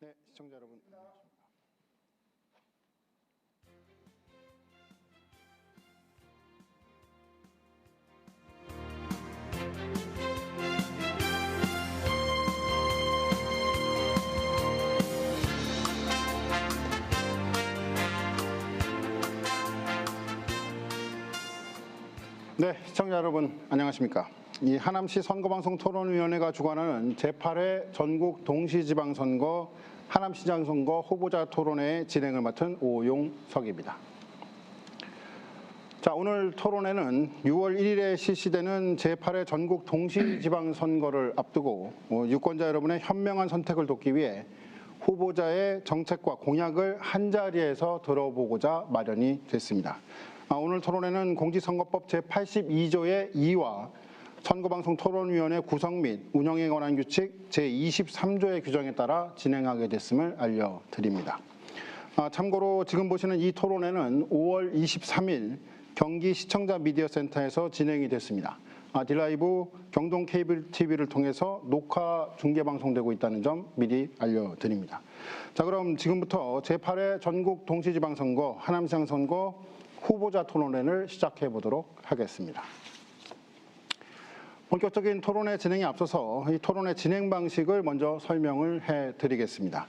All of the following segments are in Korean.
네, 시청자 여러분 안녕하십니까. 네, 시청자 여러분 안녕하십니까. 이 하남시 선거방송 토론위원회가 주관하는 제8회 전국 동시지방선거 하남시장 선거 후보자 토론회 진행을 맡은 오용석입니다. 자, 오늘 토론회는 6월 1일에 실시되는 제8회 전국 동시지방선거를 앞두고 유권자 여러분의 현명한 선택을 돕기 위해 후보자의 정책과 공약을 한자리에서 들어보고자 마련이 됐습니다. 오늘 토론회는 공직선거법 제82조의 2와 선거방송 토론위원회 구성 및 운영에 관한 규칙 제23조의 규정에 따라 진행하게 됐음을 알려드립니다. 참고로 지금 보시는 이 토론회는 5월 23일 경기 시청자 미디어센터에서 진행이 됐습니다. 디라이브 경동 케이블 TV를 통해서 녹화 중계 방송되고 있다는 점 미리 알려드립니다. 자, 그럼 지금부터 제8회 전국 동시지방선거 하남시장 선거 후보자 토론회를 시작해 보도록 하겠습니다. 본격적인 토론회 진행에 앞서서 이 토론회 진행 방식을 먼저 설명을 해드리겠습니다.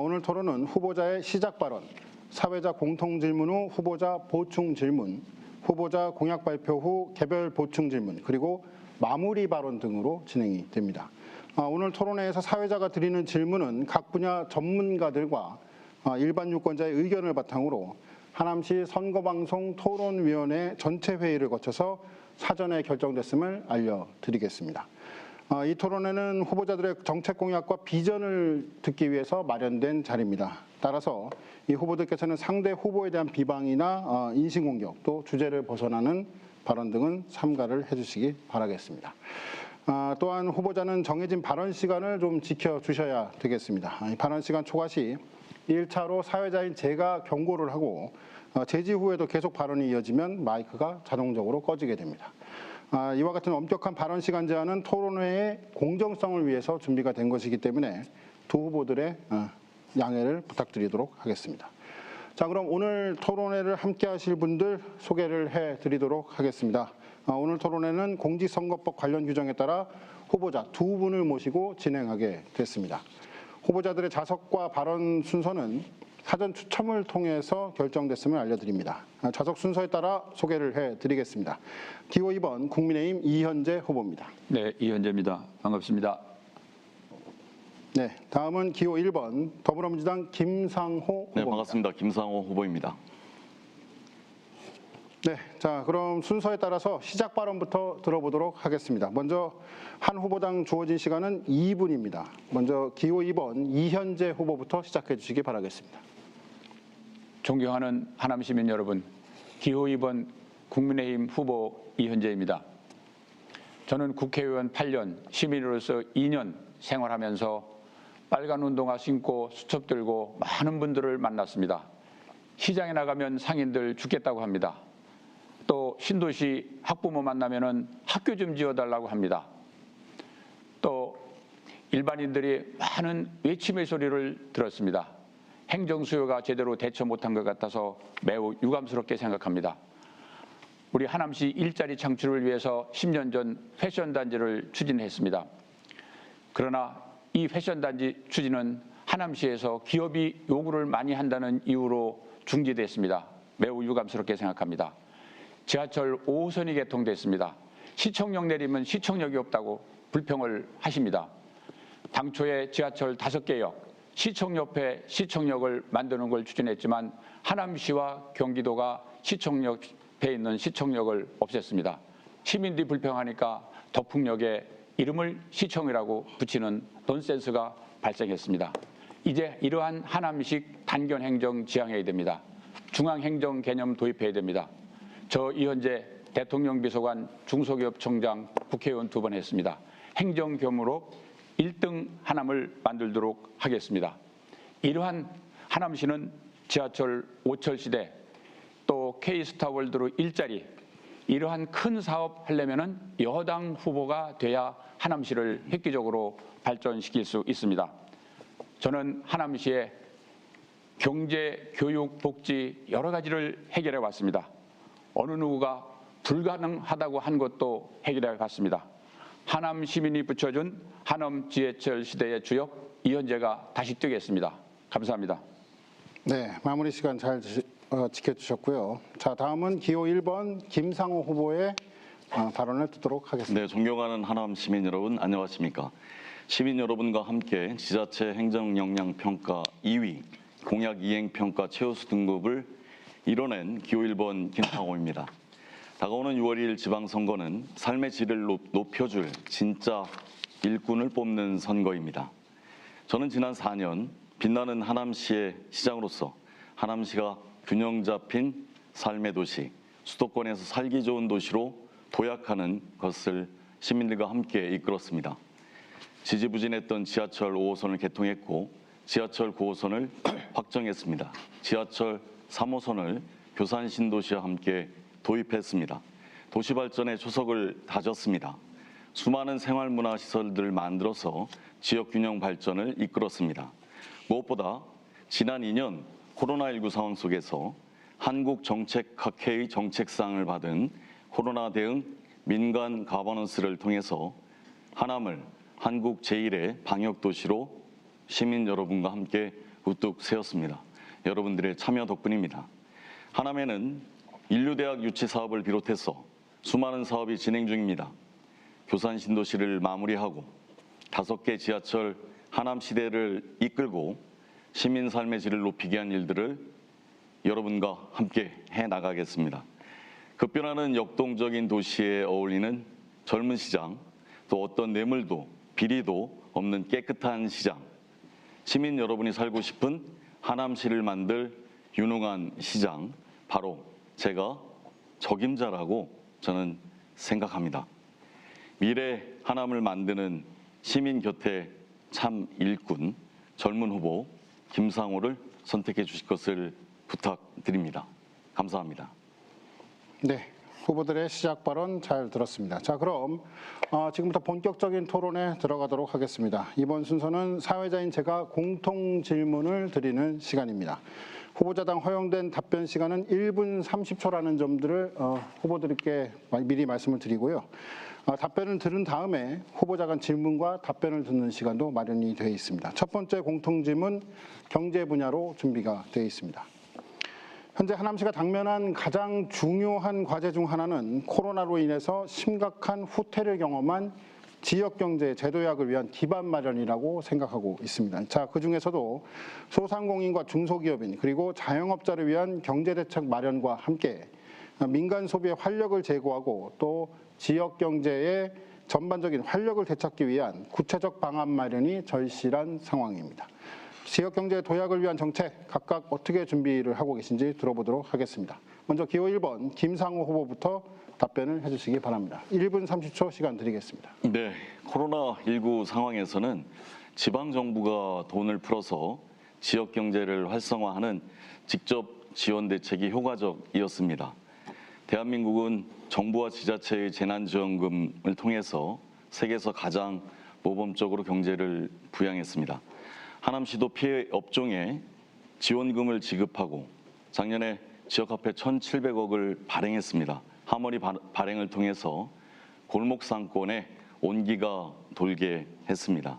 오늘 토론은 후보자의 시작 발언, 사회자 공통 질문 후 후보자 보충 질문, 후보자 공약 발표 후 개별 보충 질문, 그리고 마무리 발언 등으로 진행이 됩니다. 오늘 토론회에서 사회자가 드리는 질문은 각 분야 전문가들과 일반 유권자의 의견을 바탕으로 하남시 선거방송 토론위원회 전체 회의를 거쳐서 사전에 결정됐음을 알려드리겠습니다. 이 토론회는 후보자들의 정책 공약과 비전을 듣기 위해서 마련된 자리입니다. 따라서 이 후보들께서는 상대 후보에 대한 비방이나 인신공격, 또 주제를 벗어나는 발언 등은 삼가를 해주시기 바라겠습니다. 또한 후보자는 정해진 발언 시간을 좀 지켜주셔야 되겠습니다. 이 발언 시간 초과 시 1차로 사회자인 제가 경고를 하고 제지 후에도 계속 발언이 이어지면 마이크가 자동적으로 꺼지게 됩니다. 이와 같은 엄격한 발언 시간 제한은 토론회의 공정성을 위해서 준비가 된 것이기 때문에 두 후보들의 양해를 부탁드리도록 하겠습니다. 자, 그럼 오늘 토론회를 함께 하실 분들 소개를 해드리도록 하겠습니다. 오늘 토론회는 공직선거법 관련 규정에 따라 후보자 두 분을 모시고 진행하게 됐습니다. 후보자들의 자석과 발언 순서는 사전 추첨을 통해서 결정됐음을 알려드립니다. 자석 순서에 따라 소개를 해드리겠습니다. 기호 2번 국민의힘 이현재 후보입니다. 네, 이현재입니다. 반갑습니다. 네, 다음은 기호 1번 더불어민주당 김상호 후보입니다. 네, 반갑습니다. 김상호 후보입니다. 네, 자, 그럼 순서에 따라서 시작 발언부터 들어보도록 하겠습니다. 먼저 한 후보당 주어진 시간은 2분입니다. 먼저 기호 2번 이현재 후보부터 시작해 주시기 바라겠습니다. 존경하는 하남 시민 여러분, 기호 2번 국민의힘 후보 이현재입니다. 저는 국회의원 8년, 시민으로서 2년 생활하면서 빨간 운동화 신고 수첩 들고 많은 분들을 만났습니다. 시장에 나가면 상인들 죽겠다고 합니다. 또 신도시 학부모 만나면은 학교 좀 지어달라고 합니다. 또 일반인들이 많은 외침의 소리를 들었습니다. 행정 수요가 제대로 대처 못한 것 같아서 매우 유감스럽게 생각합니다. 우리 하남시 일자리 창출을 위해서 10년 전 패션단지를 추진했습니다. 그러나 이 패션단지 추진은 하남시에서 기업이 요구를 많이 한다는 이유로 중지됐습니다. 매우 유감스럽게 생각합니다. 지하철 5호선이 개통됐습니다. 시청역 내리면 시청역이 없다고 불평을 하십니다. 당초에 지하철 5개역, 시청 옆에 시청역을 만드는 걸 추진했지만 하남시와 경기도가 시청 옆에 있는 시청역을 없앴습니다. 시민들이 불평하니까 덕풍역에 이름을 시청이라고 붙이는 논센스가 발생했습니다. 이제 이러한 하남식 단견 행정 지향해야 됩니다. 중앙행정 개념 도입해야 됩니다. 저 이현재 대통령 비서관 중소기업청장 국회의원 2번 했습니다. 행정 겸으로 1등 하남을 만들도록 하겠습니다. 이러한 하남시는 지하철 5철 시대 또 K스타월드로 일자리 이러한 큰 사업 하려면은 여당 후보가 돼야 하남시를 획기적으로 발전시킬 수 있습니다. 저는 하남시의 경제, 교육, 복지 여러 가지를 해결해 왔습니다. 어느 누구가 불가능하다고 한 것도 해결해 갔습니다. 하남 시민이 붙여준 하남 지하철 시대의 주역 이현재가 다시 뛰겠습니다. 감사합니다. 네, 마무리 시간 잘 지켜주셨고요. 자, 다음은 기호 1번 김상호 후보의 발언을 듣도록 하겠습니다. 네, 존경하는 하남 시민 여러분, 안녕하십니까? 시민 여러분과 함께 지자체 행정 역량 평가 2위, 공약 이행 평가 최우수 등급을 이뤄낸 기호 1번 김상호입니다. 다가오는 6월 2일 지방선거는 삶의 질을 높여줄 진짜 일꾼을 뽑는 선거입니다. 저는 지난 4년 빛나는 하남시의 시장으로서 하남시가 균형 잡힌 삶의 도시, 수도권에서 살기 좋은 도시로 도약하는 것을 시민들과 함께 이끌었습니다. 지지부진했던 지하철 5호선을 개통했고 지하철 9호선을 확정했습니다. 지하철 3호선을 교산 신도시와 함께 도입했습니다. 도시 발전의 초석을 다졌습니다. 수많은 생활문화 시설들을 만들어서 지역 균형 발전을 이끌었습니다. 무엇보다 지난 2년 코로나19 상황 속에서 한국정책학회의 정책상을 받은 코로나 대응 민간 가버넌스를 통해서 하남을 한국 제1의 방역도시로 시민 여러분과 함께 우뚝 세웠습니다. 여러분들의 참여 덕분입니다. 하남에는 인류대학 유치 사업을 비롯해서 수많은 사업이 진행 중입니다. 교산 신도시를 마무리하고 5개 지하철 하남 시대를 이끌고 시민 삶의 질을 높이기 위한 일들을 여러분과 함께 해나가겠습니다. 급변하는 역동적인 도시에 어울리는 젊은 시장, 또 어떤 뇌물도 비리도 없는 깨끗한 시장, 시민 여러분이 살고 싶은 하남시를 만들 유능한 시장, 바로 제가 적임자라고 저는 생각합니다. 미래 하남을 만드는 시민 곁에 참 일꾼, 젊은 후보 김상호를 선택해 주실 것을 부탁드립니다. 감사합니다. 네, 후보들의 시작 발언 잘 들었습니다. 자, 그럼 지금부터 본격적인 토론에 들어가도록 하겠습니다. 이번 순서는 사회자인 제가 공통 질문을 드리는 시간입니다. 후보자당 허용된 답변 시간은 1분 30초라는 점들을 후보들께 미리 말씀을 드리고요. 답변을 들은 다음에 후보자 간 질문과 답변을 듣는 시간도 마련이 되어 있습니다. 첫 번째 공통 질문, 경제 분야로 준비가 되어 있습니다. 현재 하남시가 당면한 가장 중요한 과제 중 하나는 코로나로 인해서 심각한 후퇴를 경험한 지역경제 재도약을 위한 기반 마련이라고 생각하고 있습니다. 자, 그중에서도 소상공인과 중소기업인 그리고 자영업자를 위한 경제대책 마련과 함께 민간 소비에 활력을 제고하고 또 지역경제의 전반적인 활력을 되찾기 위한 구체적 방안 마련이 절실한 상황입니다. 지역경제 도약을 위한 정책 각각 어떻게 준비를 하고 계신지 들어보도록 하겠습니다. 먼저 기호 1번 김상호 후보부터 답변을 해주시기 바랍니다. 1분 30초 시간 드리겠습니다. 네, 코로나19 상황에서는 지방정부가 돈을 풀어서 지역경제를 활성화하는 직접 지원 대책이 효과적이었습니다. 대한민국은 정부와 지자체의 재난지원금을 통해서 세계에서 가장 모범적으로 경제를 부양했습니다. 하남시도 피해 업종에 지원금을 지급하고 작년에 지역화폐 1,700억을 발행했습니다. 하모니 발행을 통해서 골목 상권에 온기가 돌게 했습니다.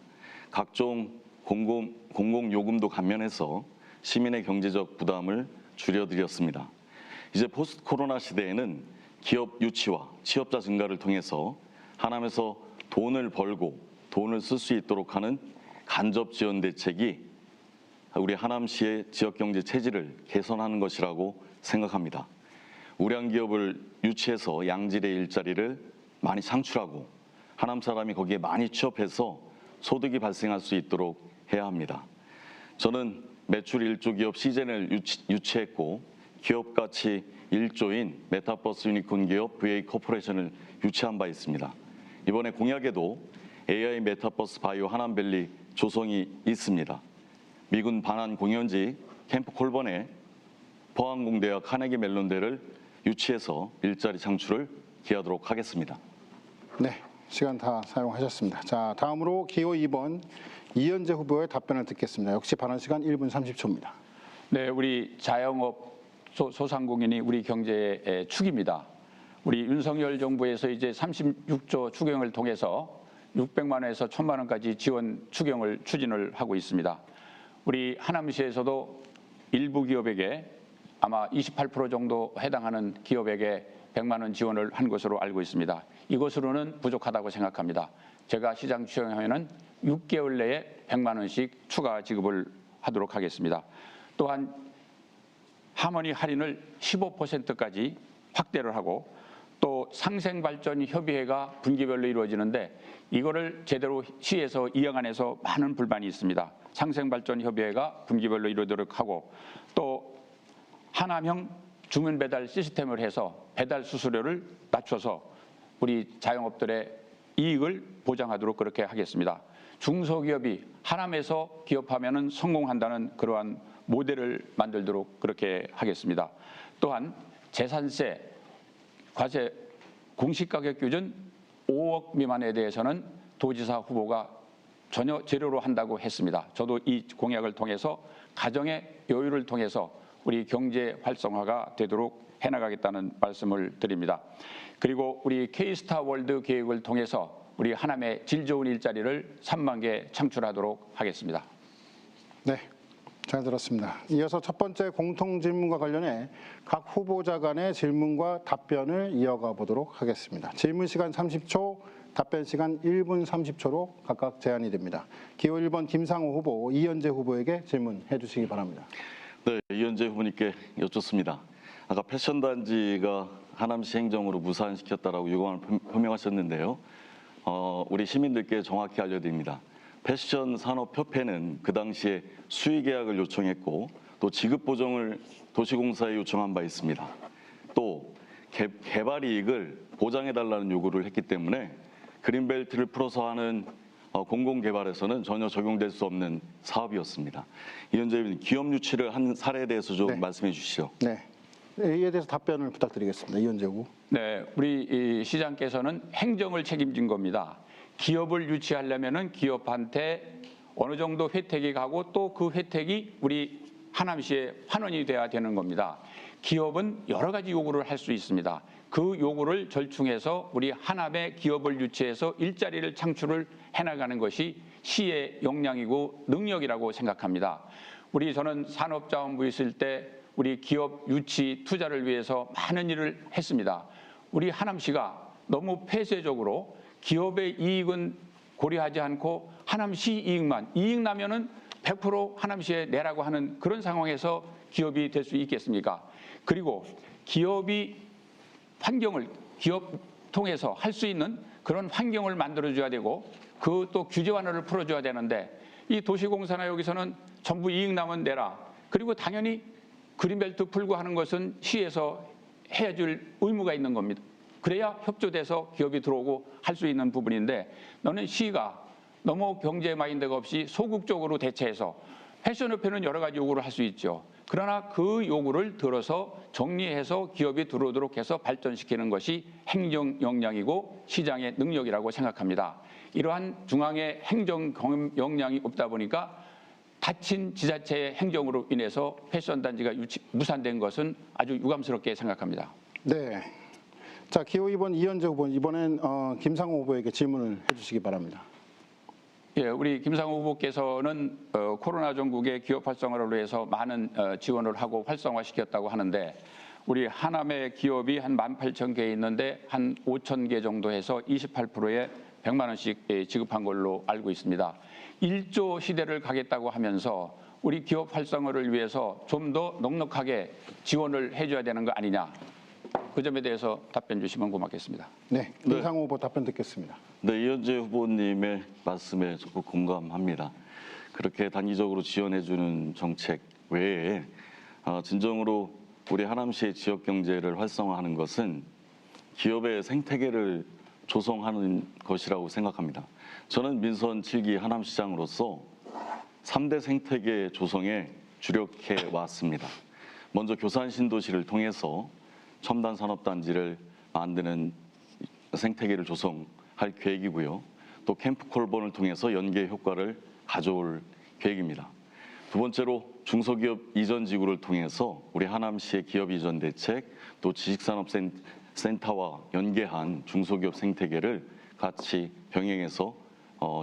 각종 공공요금도 감면해서 시민의 경제적 부담을 줄여드렸습니다. 이제 포스트 코로나 시대에는 기업 유치와 취업자 증가를 통해서 하남에서 돈을 벌고 돈을 쓸 수 있도록 하는 간접 지원 대책이 우리 하남시의 지역경제 체질을 개선하는 것이라고 생각합니다. 우량 기업을 유치해서 양질의 일자리를 많이 창출하고 하남 사람이 거기에 많이 취업해서 소득이 발생할 수 있도록 해야 합니다. 저는 매출 1조 기업 시젠을 유치했고 기업 가치 1조인 메타버스 유니콘 기업 VA 코퍼레이션을 유치한 바 있습니다. 이번에 공약에도 AI 메타버스 바이오 하남밸리 조성이 있습니다. 미군 반환 공연지 캠프 콜번에 포항공대와 카네기 멜론대를 유치해서 일자리 창출을 기하도록 하겠습니다. 네, 시간 다 사용하셨습니다. 자, 다음으로 기호 2번 이현재 후보의 답변을 듣겠습니다. 역시 발언 시간 1분 30초입니다. 네, 우리 자영업 소상공인이 우리 경제의 축입니다. 우리 윤석열 정부에서 이제 36조 추경을 통해서 600만 원에서 1000만 원까지 지원 추경을 추진을 하고 있습니다. 우리 하남시에서도 일부 기업에게 아마 28% 정도 해당하는 기업에게 100만 원 지원을 한 것으로 알고 있습니다. 이것으로는 부족하다고 생각합니다. 제가 시장 추경하면은 6개월 내에 100만 원씩 추가 지급을 하도록 하겠습니다. 또한 하모니 할인을 15%까지 확대를 하고 또 상생발전협의회가 분기별로 이루어지는데 이거를 제대로 시에서 이행 안 해서 많은 불만이 있습니다. 상생발전협의회가 분기별로 이루어지도록 하고 또 하남형 주문배달 시스템을 해서 배달 수수료를 낮춰서 우리 자영업들의 이익을 보장하도록 그렇게 하겠습니다. 중소기업이 하남에서 기업하면은 성공한다는 그러한 모델을 만들도록 그렇게 하겠습니다. 또한 재산세, 과세, 공시가격 기준 5억 미만에 대해서는 도지사 후보가 전혀 제로로 한다고 했습니다. 저도 이 공약을 통해서 가정의 여유를 통해서 우리 경제 활성화가 되도록 해나가겠다는 말씀을 드립니다. 그리고 우리 K스타 월드 계획을 통해서 우리 하남의 질 좋은 일자리를 3만 개 창출하도록 하겠습니다. 네, 잘 들었습니다. 이어서 첫 번째 공통 질문과 관련해 각 후보자 간의 질문과 답변을 이어가 보도록 하겠습니다. 질문 시간 30초, 답변 시간 1분 30초로 각각 제한이 됩니다. 기호 1번 김상호 후보, 이현재 후보에게 질문해 주시기 바랍니다. 네, 이현재 후보님께 여쭙습니다. 아까 패션단지가 하남시 행정으로 무산시켰다라고 유감을 표명하셨는데요. 우리 시민들께 정확히 알려드립니다. 패션 산업협회는 그 당시에 수의 계약을 요청했고 또 지급 보정을 도시공사에 요청한 바 있습니다. 또 개발 이익을 보장해달라는 요구를 했기 때문에 그린벨트를 풀어서 하는 공공개발에서는 전혀 적용될 수 없는 사업이었습니다. 이현재 의원님, 기업 유치를 한 사례에 대해서 좀 네. 말씀해 주시죠. 네, 이에 대해서 답변을 부탁드리겠습니다. 이현재 후보. 네, 우리 시장께서는 행정을 책임진 겁니다. 기업을 유치하려면은 기업한테 어느 정도 혜택이 가고 또 그 혜택이 우리 하남시에 환원이 돼야 되는 겁니다. 기업은 여러 가지 요구를 할 수 있습니다. 그 요구를 절충해서 우리 하남의 기업을 유치해서 일자리를 창출을 해나가는 것이 시의 역량이고 능력이라고 생각합니다. 저는 산업자원부 있을 때 우리 기업 유치 투자를 위해서 많은 일을 했습니다. 우리 하남시가 너무 폐쇄적으로 기업의 이익은 고려하지 않고 하남시 이익만, 이익 나면은 100% 하남시에 내라고 하는 그런 상황에서 기업이 될 수 있겠습니까? 그리고 기업이 기업 통해서 할 수 있는 그런 환경을 만들어줘야 되고 그 또 규제 완화를 풀어줘야 되는데 이 도시공사나 여기서는 전부 이익 나면 내라. 그리고 당연히 그린벨트 풀고 하는 것은 시에서 해줄 의무가 있는 겁니다. 그래야 협조돼서 기업이 들어오고 할 수 있는 부분인데 너는 시가 너무 경제 마인드가 없이 소극적으로 대처해서 패션협회는 여러 가지 요구를 할 수 있죠. 그러나 그 요구를 들어서 정리해서 기업이 들어오도록 해서 발전시키는 것이 행정 역량이고 시장의 능력이라고 생각합니다. 이러한 중앙의 행정 역량이 없다 보니까 닫힌 지자체의 행정으로 인해서 패션단지가 무산된 것은 아주 유감스럽게 생각합니다. 네. 자, 기호 2번 이현재 후보, 이번엔 김상호 후보에게 질문을 해주시기 바랍니다. 예, 우리 김상호 후보께서는 코로나 전국의 기업 활성화를 위해서 많은 지원을 하고 활성화시켰다고 하는데 우리 하남의 기업이 한 18,000개 있는데 한 5,000개 정도 해서 28%에 100만 원씩 지급한 걸로 알고 있습니다. 1조 시대를 가겠다고 하면서 우리 기업 활성화를 위해서 좀 더 넉넉하게 지원을 해줘야 되는 거 아니냐. 그 점에 대해서 답변 주시면 고맙겠습니다. 네, 김상호 후보 답변 듣겠습니다. 네, 이현재 후보님의 말씀에 적극 공감합니다. 그렇게 단기적으로 지원해주는 정책 외에 진정으로 우리 하남시의 지역 경제를 활성화하는 것은 기업의 생태계를 조성하는 것이라고 생각합니다. 저는 민선 7기 하남시장으로서 3대 생태계 조성에 주력해 왔습니다. 먼저 교산 신도시를 통해서 첨단 산업단지를 만드는 생태계를 조성할 할 계획이고요. 또 캠프 콜본을 통해서 연계 효과를 가져올 계획입니다. 두 번째로 중소기업 이전 지구를 통해서 우리 하남시의 기업 이전 대책, 또 지식산업센터와 연계한 중소기업 생태계를 같이 병행해서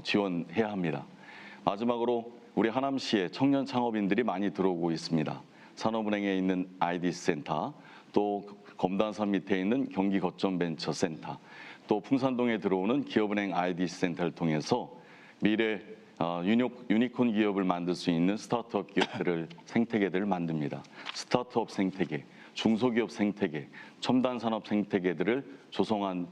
지원해야 합니다. 마지막으로 우리 하남시에 청년 창업인들이 많이 들어오고 있습니다. 산업은행에 있는 IDC 센터, 또 검단산 밑에 있는 경기거점벤처센터, 또 풍산동에 들어오는 기업은행 IDC 센터를 통해서 미래 유니콘 기업을 만들 수 있는 스타트업 기업들을 생태계들을 만듭니다. 스타트업 생태계, 중소기업 생태계, 첨단 산업 생태계들을 조성한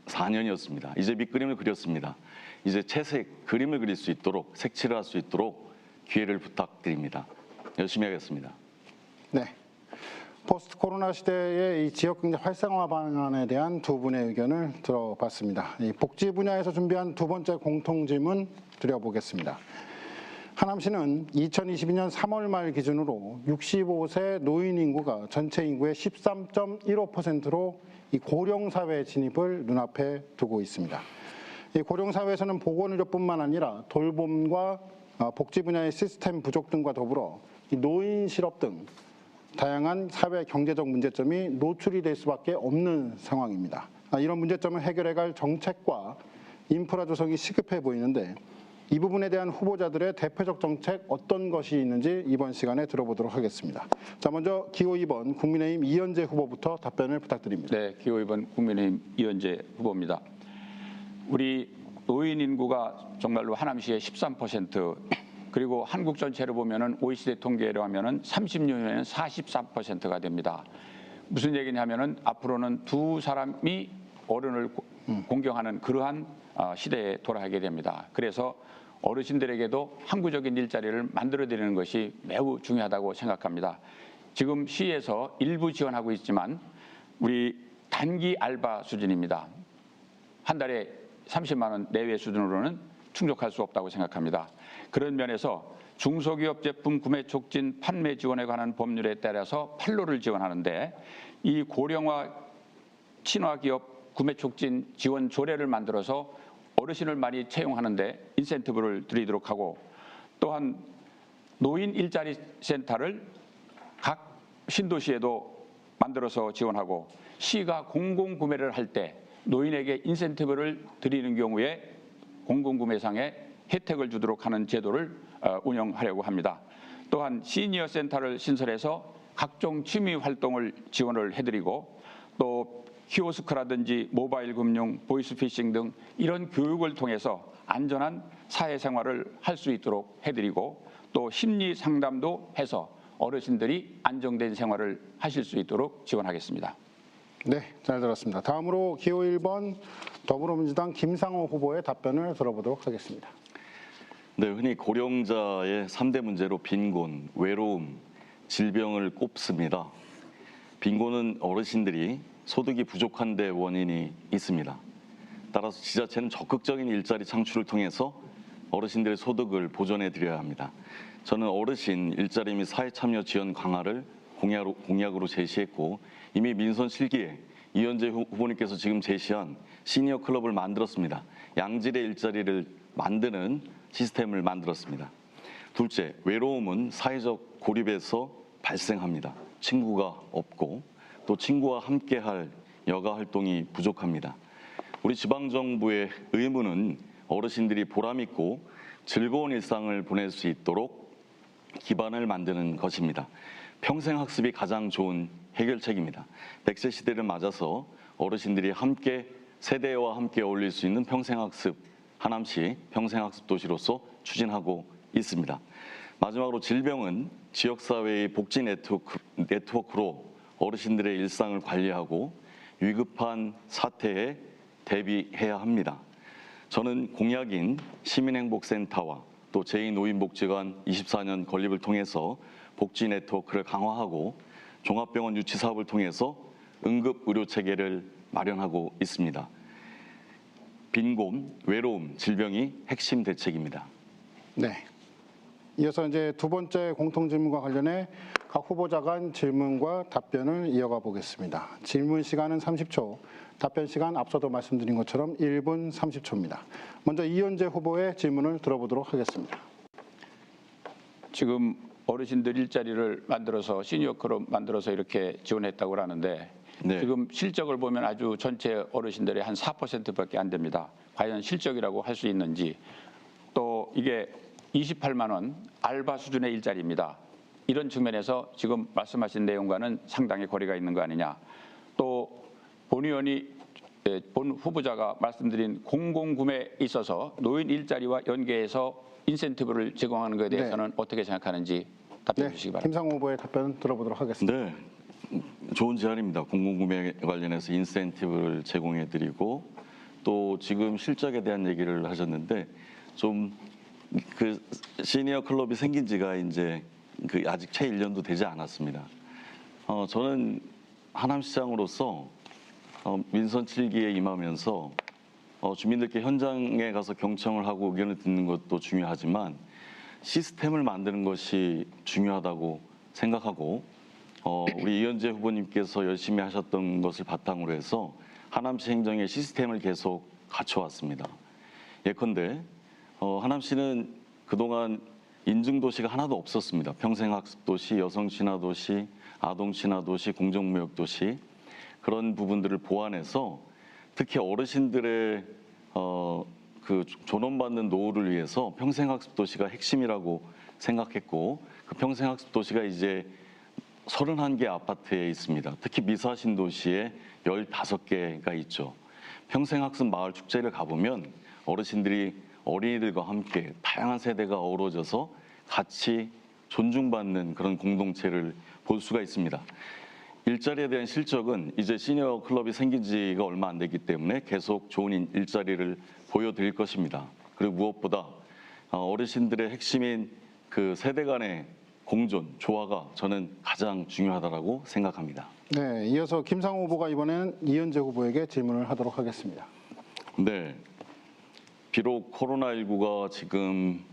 4년이었습니다. 이제 밑그림을 그렸습니다. 이제 채색 그림을 그릴 수 있도록, 색칠을 할 수 있도록 기회를 부탁드립니다. 열심히 하겠습니다. 네. 포스트 코로나 시대의 이 지역경제 활성화 방안에 대한 두 분의 의견을 들어봤습니다. 이 복지 분야에서 준비한 두 번째 공통 질문 드려보겠습니다. 하남시는 2022년 3월 말 기준으로 65세 노인 인구가 전체 인구의 13.15%로 이 고령사회 진입을 눈앞에 두고 있습니다. 이 고령사회에서는 보건의료뿐만 아니라 돌봄과 복지 분야의 시스템 부족 등과 더불어 이 노인 실업 등 다양한 사회 경제적 문제점이 노출이 될 수밖에 없는 상황입니다. 이런 문제점을 해결해갈 정책과 인프라 조성이 시급해 보이는데 이 부분에 대한 후보자들의 대표적 정책 어떤 것이 있는지 이번 시간에 들어보도록 하겠습니다. 자, 먼저 기호 2번 국민의힘 이현재 후보부터 답변을 부탁드립니다. 네, 기호 2번 국민의힘 이현재 후보입니다. 우리 노인 인구가 정말로 하남시의 13%, 그리고 한국 전체로 보면은 OECD 통계로 하면은 30년에는 44%가 됩니다. 무슨 얘기냐면은 앞으로는 두 사람이 어른을 공경하는 그러한 시대에 돌아가게 됩니다. 그래서 어르신들에게도 항구적인 일자리를 만들어드리는 것이 매우 중요하다고 생각합니다. 지금 시에서 일부 지원하고 있지만 우리 단기 알바 수준입니다. 한 달에 30만 원 내외 수준으로는 충족할 수 없다고 생각합니다. 그런 면에서 중소기업 제품 구매 촉진 판매 지원에 관한 법률에 따라서 판로를 지원하는데 이 고령화 친화기업 구매 촉진 지원 조례를 만들어서 어르신을 많이 채용하는데 인센티브를 드리도록 하고, 또한 노인 일자리 센터를 각 신도시에도 만들어서 지원하고, 시가 공공구매를 할 때 노인에게 인센티브를 드리는 경우에 공공구매상에 혜택을 주도록 하는 제도를 운영하려고 합니다. 또한 시니어 센터를 신설해서 각종 취미 활동을 지원을 해드리고, 또 키오스크라든지 모바일 금융, 보이스피싱 등 이런 교육을 통해서 안전한 사회생활을 할 수 있도록 해드리고, 또 심리 상담도 해서 어르신들이 안정된 생활을 하실 수 있도록 지원하겠습니다. 네, 잘 들었습니다. 다음으로 기호 1번 더불어민주당 김상호 후보의 답변을 들어보도록 하겠습니다. 네, 흔히 고령자의 3대 문제로 빈곤, 외로움, 질병을 꼽습니다. 빈곤은 어르신들이 소득이 부족한 데 원인이 있습니다. 따라서 지자체는 적극적인 일자리 창출을 통해서 어르신들의 소득을 보존해 드려야 합니다. 저는 어르신 일자리 및 사회참여 지원 강화를 공약으로 제시했고, 이미 민선 실기에 이현재 후보님께서 지금 제시한 시니어 클럽을 만들었습니다. 양질의 일자리를 만드는 시스템을 만들었습니다. 둘째, 외로움은 사회적 고립에서 발생합니다. 친구가 없고 또 친구와 함께할 여가 활동이 부족합니다. 우리 지방정부의 의무는 어르신들이 보람있고 즐거운 일상을 보낼 수 있도록 기반을 만드는 것입니다. 평생학습이 가장 좋은 해결책입니다. 100세 시대를 맞아서 어르신들이 함께 세대와 함께 어울릴 수 있는 평생학습, 하남시 평생학습 도시로서 추진하고 있습니다. 마지막으로 질병은 지역사회의 복지 네트워크로 어르신들의 일상을 관리하고 위급한 사태에 대비해야 합니다. 저는 공약인 시민행복센터와 또 제2노인복지관 24년 건립을 통해서 복지 네트워크를 강화하고 종합병원 유치 사업을 통해서 응급의료체계를 마련하고 있습니다. 빈곤, 외로움, 질병이 핵심 대책입니다. 네. 이어서 이제 두 번째 공통 질문과 관련해 각 후보자 간 질문과 답변을 이어가 보겠습니다. 질문 시간은 30초, 답변 시간 앞서도 말씀드린 것처럼 1분 30초입니다. 먼저 이현재 후보의 질문을 들어보도록 하겠습니다. 지금 어르신들 일자리를 만들어서 시니어 클럽 만들어서 이렇게 지원했다고 하는데 네. 지금 실적을 보면 아주 전체 어르신들의 한 4%밖에 안 됩니다. 과연 실적이라고 할 수 있는지, 또 이게 28만 원 알바 수준의 일자리입니다. 이런 측면에서 지금 말씀하신 내용과는 상당히 거리가 있는 거 아니냐. 또 본 의원이 본 후보자가 말씀드린 공공구매에 있어서 노인 일자리와 연계해서 인센티브를 제공하는 것에 대해서는 어떻게 생각하는지 답변해 주시기 바랍니다. 김상호 후보의 답변 들어보도록 하겠습니다. 네, 좋은 제안입니다. 공공구매 관련해서 인센티브를 제공해드리고 또 지금 실적에 대한 얘기를 하셨는데 좀 그 시니어 클럽이 생긴 지가 이제 그 아직 채 1년도 되지 않았습니다. 저는 하남시장으로서 민선 7기에 임하면서 주민들께 현장에 가서 경청을 하고 의견을 듣는 것도 중요하지만 시스템을 만드는 것이 중요하다고 생각하고 우리 이현재 후보님께서 열심히 하셨던 것을 바탕으로 해서 하남시 행정의 시스템을 계속 갖춰왔습니다. 예컨대 하남시는 그동안 인증도시가 하나도 없었습니다. 평생학습도시, 여성친화도시, 아동친화도시, 공정무역도시 그런 부분들을 보완해서 특히 어르신들의 그 존엄받는 노후를 위해서 평생학습도시가 핵심이라고 생각했고 그 평생학습도시가 이제 31개 아파트에 있습니다. 특히 미사신도시에 15개가 있죠. 평생학습 마을 축제를 가보면 어르신들이 어린이들과 함께 다양한 세대가 어우러져서 같이 존중받는 그런 공동체를 볼 수가 있습니다. 일자리에 대한 실적은 이제 시니어 클럽이 생긴 지가 얼마 안 됐기 때문에 계속 좋은 일자리를 보여드릴 것입니다. 그리고 무엇보다 어르신들의 핵심인 그 세대 간의 공존, 조화가 저는 가장 중요하다고 생각합니다. 네, 이어서 김상호 후보가 이번엔 이현재 후보에게 질문을 하도록 하겠습니다. 네, 비록 코로나19가 지금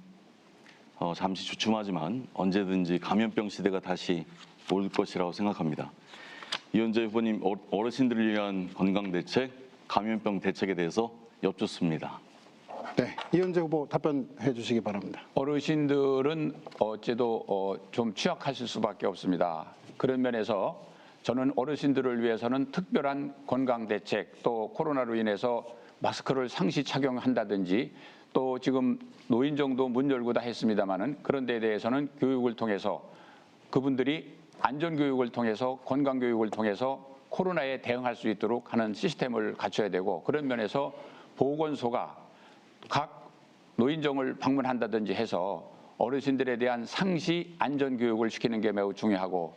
잠시 주춤하지만 언제든지 감염병 시대가 다시 올 것이라고 생각합니다. 이현재 후보님, 어르신들을 위한 건강 대책, 감염병 대책에 대해서 여쭙습니다. 네, 이현재 후보 답변해 주시기 바랍니다. 어르신들은 어째도 좀 취약하실 수밖에 없습니다. 그런 면에서 저는 어르신들을 위해서는 특별한 건강 대책, 또 코로나로 인해서 마스크를 상시 착용한다든지 또 지금 노인정도 문 열고 다 했습니다마는 그런 데에 대해서는 교육을 통해서 그분들이 안전교육을 통해서 건강교육을 통해서 코로나에 대응할 수 있도록 하는 시스템을 갖춰야 되고 그런 면에서 보건소가 각 노인정을 방문한다든지 해서 어르신들에 대한 상시 안전교육을 시키는 게 매우 중요하고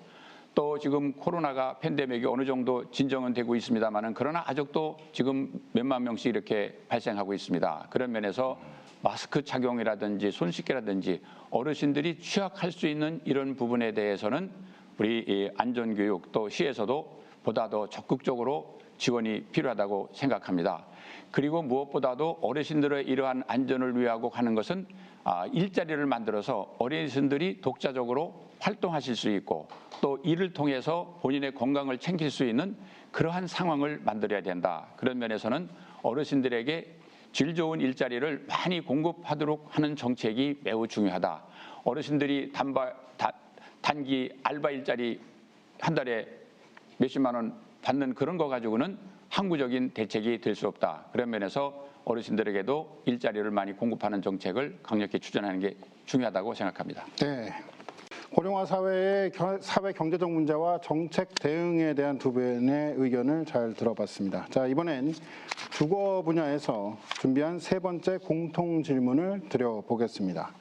또 지금 코로나가 팬데믹이 어느 정도 진정은 되고 있습니다마는 그러나 아직도 지금 몇만 명씩 이렇게 발생하고 있습니다. 그런 면에서 마스크 착용이라든지 손 씻기라든지 어르신들이 취약할 수 있는 이런 부분에 대해서는 우리 안전교육 또 시에서도 보다 더 적극적으로 지원이 필요하다고 생각합니다. 그리고 무엇보다도 어르신들의 이러한 안전을 위하고 하는 것은 일자리를 만들어서 어르신들이 독자적으로 활동하실 수 있고 또 이를 통해서 본인의 건강을 챙길 수 있는 그러한 상황을 만들어야 된다. 그런 면에서는 어르신들에게 질 좋은 일자리를 많이 공급하도록 하는 정책이 매우 중요하다. 어르신들이 단기 알바 일자리 한 달에 몇십만 원 받는 그런 거 가지고는 항구적인 대책이 될 수 없다. 그런 면에서 어르신들에게도 일자리를 많이 공급하는 정책을 강력히 추진하는 게 중요하다고 생각합니다. 네, 고령화 사회의 사회 경제적 문제와 정책 대응에 대한 두 분의 의견을 잘 들어봤습니다. 자, 이번엔 주거 분야에서 준비한 세 번째 공통 질문을 드려보겠습니다.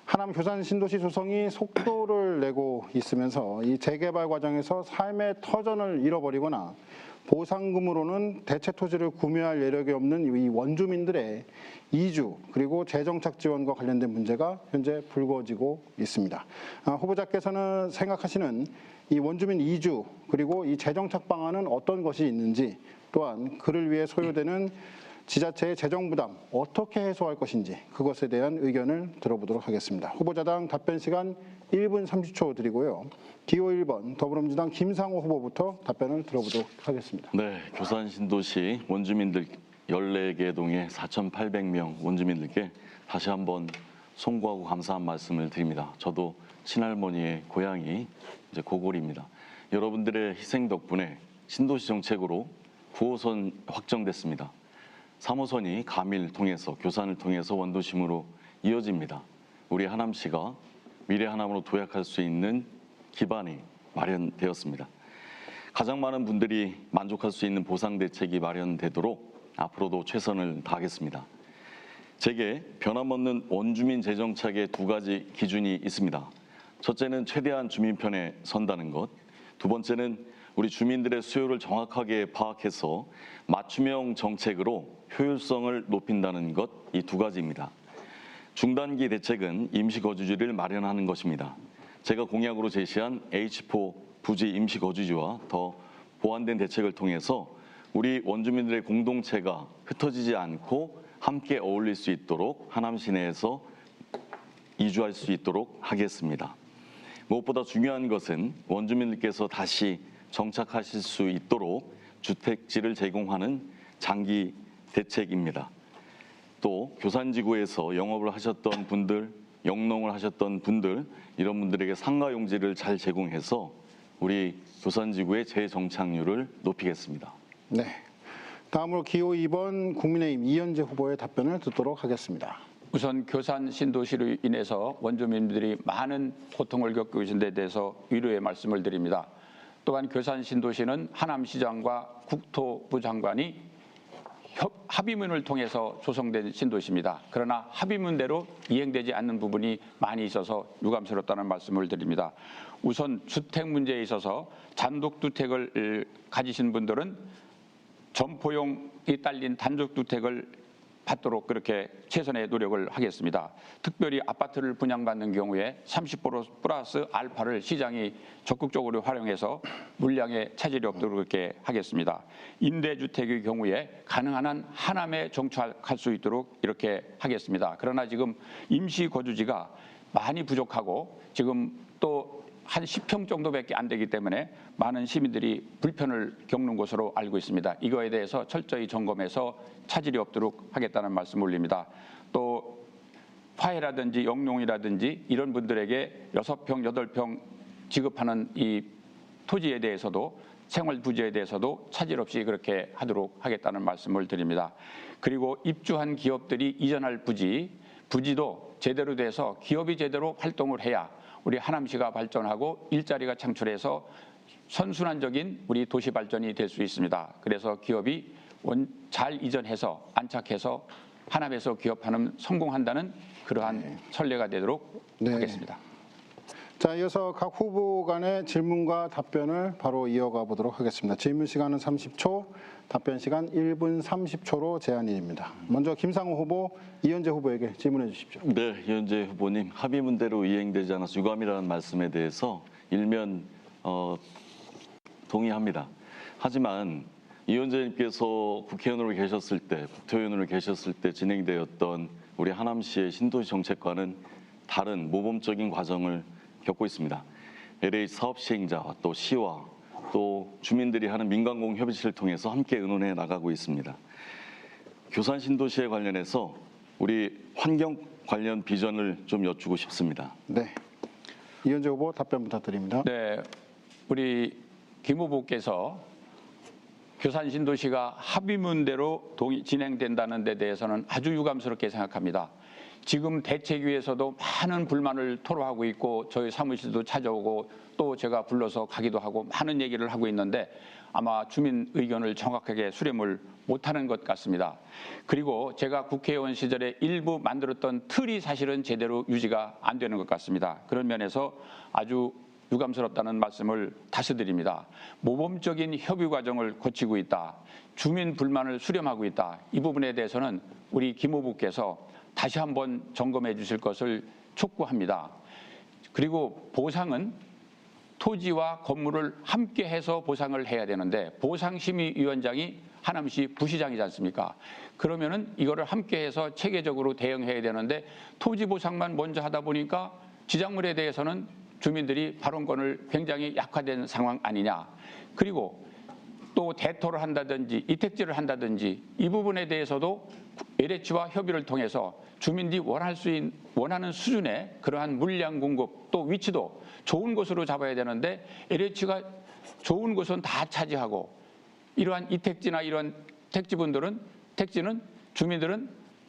하남 교산 신도시 조성이 속도를 내고 있으면서 이 재개발 과정에서 삶의 터전을 잃어버리거나 보상금으로는 대체 토지를 구매할 여력이 없는 이 원주민들의 이주 그리고 재정착 지원과 관련된 문제가 현재 불거지고 있습니다. 후보자께서는 생각하시는 이 원주민 이주 그리고 이 재정착 방안은 어떤 것이 있는지 또한 그를 위해 소요되는 지자체의 재정 부담 어떻게 해소할 것인지 그것에 대한 의견을 들어보도록 하겠습니다. 후보자당 답변 시간 1분 30초 드리고요. 기호 1번 더불어민주당 김상호 후보부터 답변을 들어보도록 하겠습니다. 네, 교산 신도시 원주민들 14개 동의 4,800명 원주민들께 다시 한번 송구하고 감사한 말씀을 드립니다. 저도 친할머니의 고향이 이제 고골입니다. 여러분들의 희생 덕분에 신도시 정책으로 9호선 확정됐습니다. 3호선이 가밀 통해서 교산을 통해서 원도심으로 이어집니다. 우리 하남시가 미래 하남으로 도약할 수 있는 기반이 마련되었습니다. 가장 많은 분들이 만족할 수 있는 보상 대책이 마련되도록 앞으로도 최선을 다하겠습니다. 제게 변함없는 원주민 재정착의 두 가지 기준이 있습니다. 첫째는 최대한 주민 편에 선다는 것, 두 번째는 우리 주민들의 수요를 정확하게 파악해서 맞춤형 정책으로 효율성을 높인다는 것, 이 두 가지입니다. 중단기 대책은 임시거주지를 마련하는 것입니다. 제가 공약으로 제시한 H4 부지 임시거주지와 더 보완된 대책을 통해서 우리 원주민들의 공동체가 흩어지지 않고 함께 어울릴 수 있도록 하남 시내에서 이주할 수 있도록 하겠습니다. 무엇보다 중요한 것은 원주민들께서 다시 정착하실 수 있도록 주택지를 제공하는 장기 대책입니다. 또 교산지구에서 영업을 하셨던 분들, 영농을 하셨던 분들, 이런 분들에게 상가용지를 잘 제공해서 우리 교산지구의 재정착률을 높이겠습니다. 네. 다음으로 기호 2번 국민의힘 이현재 후보의 답변을 듣도록 하겠습니다. 우선 교산 신도시로 인해서 원주민들이 많은 고통을 겪고 계신 데 대해서 위로의 말씀을 드립니다. 또한 교산 신도시는 하남시장과 국토부 장관이 합의문을 통해서 조성된 신도시입니다. 그러나 합의문대로 이행되지 않는 부분이 많이 있어서 유감스럽다는 말씀을 드립니다. 우선 주택 문제에 있어서 단독주택을 가지신 분들은 점포용이 딸린 단독주택을 받도록 그렇게 최선의 노력을 하겠습니다. 특별히 아파트를 분양받는 경우에 30% 플러스 알파를 시장이 적극적으로 활용해서 물량에 차질이 없도록 그렇게 하겠습니다. 임대주택의 경우에 가능한 한 하남에 정착할 수 있도록 이렇게 하겠습니다. 그러나 지금 임시거주지가 많이 부족하고 지금 또 한 10평 정도밖에 안 되기 때문에 많은 시민들이 불편을 겪는 것으로 알고 있습니다. 이거에 대해서 철저히 점검해서 차질이 없도록 하겠다는 말씀 올립니다. 또 화해라든지 영농이라든지 이런 분들에게 6평, 8평 지급하는 이 토지에 대해서도 생활 부지에 대해서도 차질 없이 그렇게 하도록 하겠다는 말씀을 드립니다. 그리고 입주한 기업들이 이전할 부지도 제대로 돼서 기업이 제대로 활동을 해야 우리 하남시가 발전하고 일자리가 창출해서 선순환적인 우리 도시 발전이 될 수 있습니다. 그래서 기업이 잘 이전해서 안착해서 하남에서 기업하는 성공한다는 그러한 선례가 되도록 하겠습니다. 자, 이어서 각 후보 간의 질문과 답변을 바로 이어가 보도록 하겠습니다. 질문 시간은 30초, 답변 시간 1분 30초로 제한입니다. 먼저 김상호 후보, 이현재 후보에게 질문해 주십시오. 네, 이현재 후보님, 합의문대로 이행되지 않아서 유감이라는 말씀에 대해서 일면 동의합니다. 하지만 이현재님께서 국회의원으로 계셨을 때, 국토의원으로 계셨을 때 진행되었던 우리 하남시의 신도시 정책과는 다른 모범적인 과정을 겪고 있습니다. LH 사업 시행자와 또 시와 또 주민들이 하는 민간공 협의체를 통해서 함께 의논해 나가고 있습니다. 교산 신도시에 관련해서 우리 환경 관련 비전을 좀 여쭈고 싶습니다. 네, 이현재 후보 답변 부탁드립니다. 네, 우리 김 후보께서 교산 신도시가 합의문대로 진행된다는 데 대해서는 아주 유감스럽게 생각합니다. 지금 대책위에서도 많은 불만을 토로하고 있고 저희 사무실도 찾아오고 또 제가 불러서 가기도 하고 많은 얘기를 하고 있는데 아마 주민 의견을 정확하게 수렴을 못하는 것 같습니다. 그리고 제가 국회의원 시절에 일부 만들었던 틀이 사실은 제대로 유지가 안 되는 것 같습니다. 그런 면에서 아주 유감스럽다는 말씀을 다시 드립니다. 모범적인 협의 과정을 거치고 있다. 주민 불만을 수렴하고 있다. 이 부분에 대해서는 우리 김 후보께서 다시 한번 점검해 주실 것을 촉구합니다. 그리고 보상은 토지와 건물을 함께 해서 보상을 해야 되는데 보상심의위원장이 하남시 부시장이지 않습니까? 그러면은 이거를 함께해서 체계적으로 대응해야 되는데 토지 보상만 먼저 하다 보니까 지작물에 대해서는 주민들이 발언권을 굉장히 약화된 상황 아니냐. 그리고 또 대토를 한다든지 이택지를 한다든지 이 부분에 대해서도 LH와 협의를 통해서 주민들이 원하는 수준의 그러한 물량 공급 또 위치도 좋은 곳으로 잡아야 되는데 LH가 좋은 곳은 다 차지하고 이러한 이택지나 이런 택지는 주민들은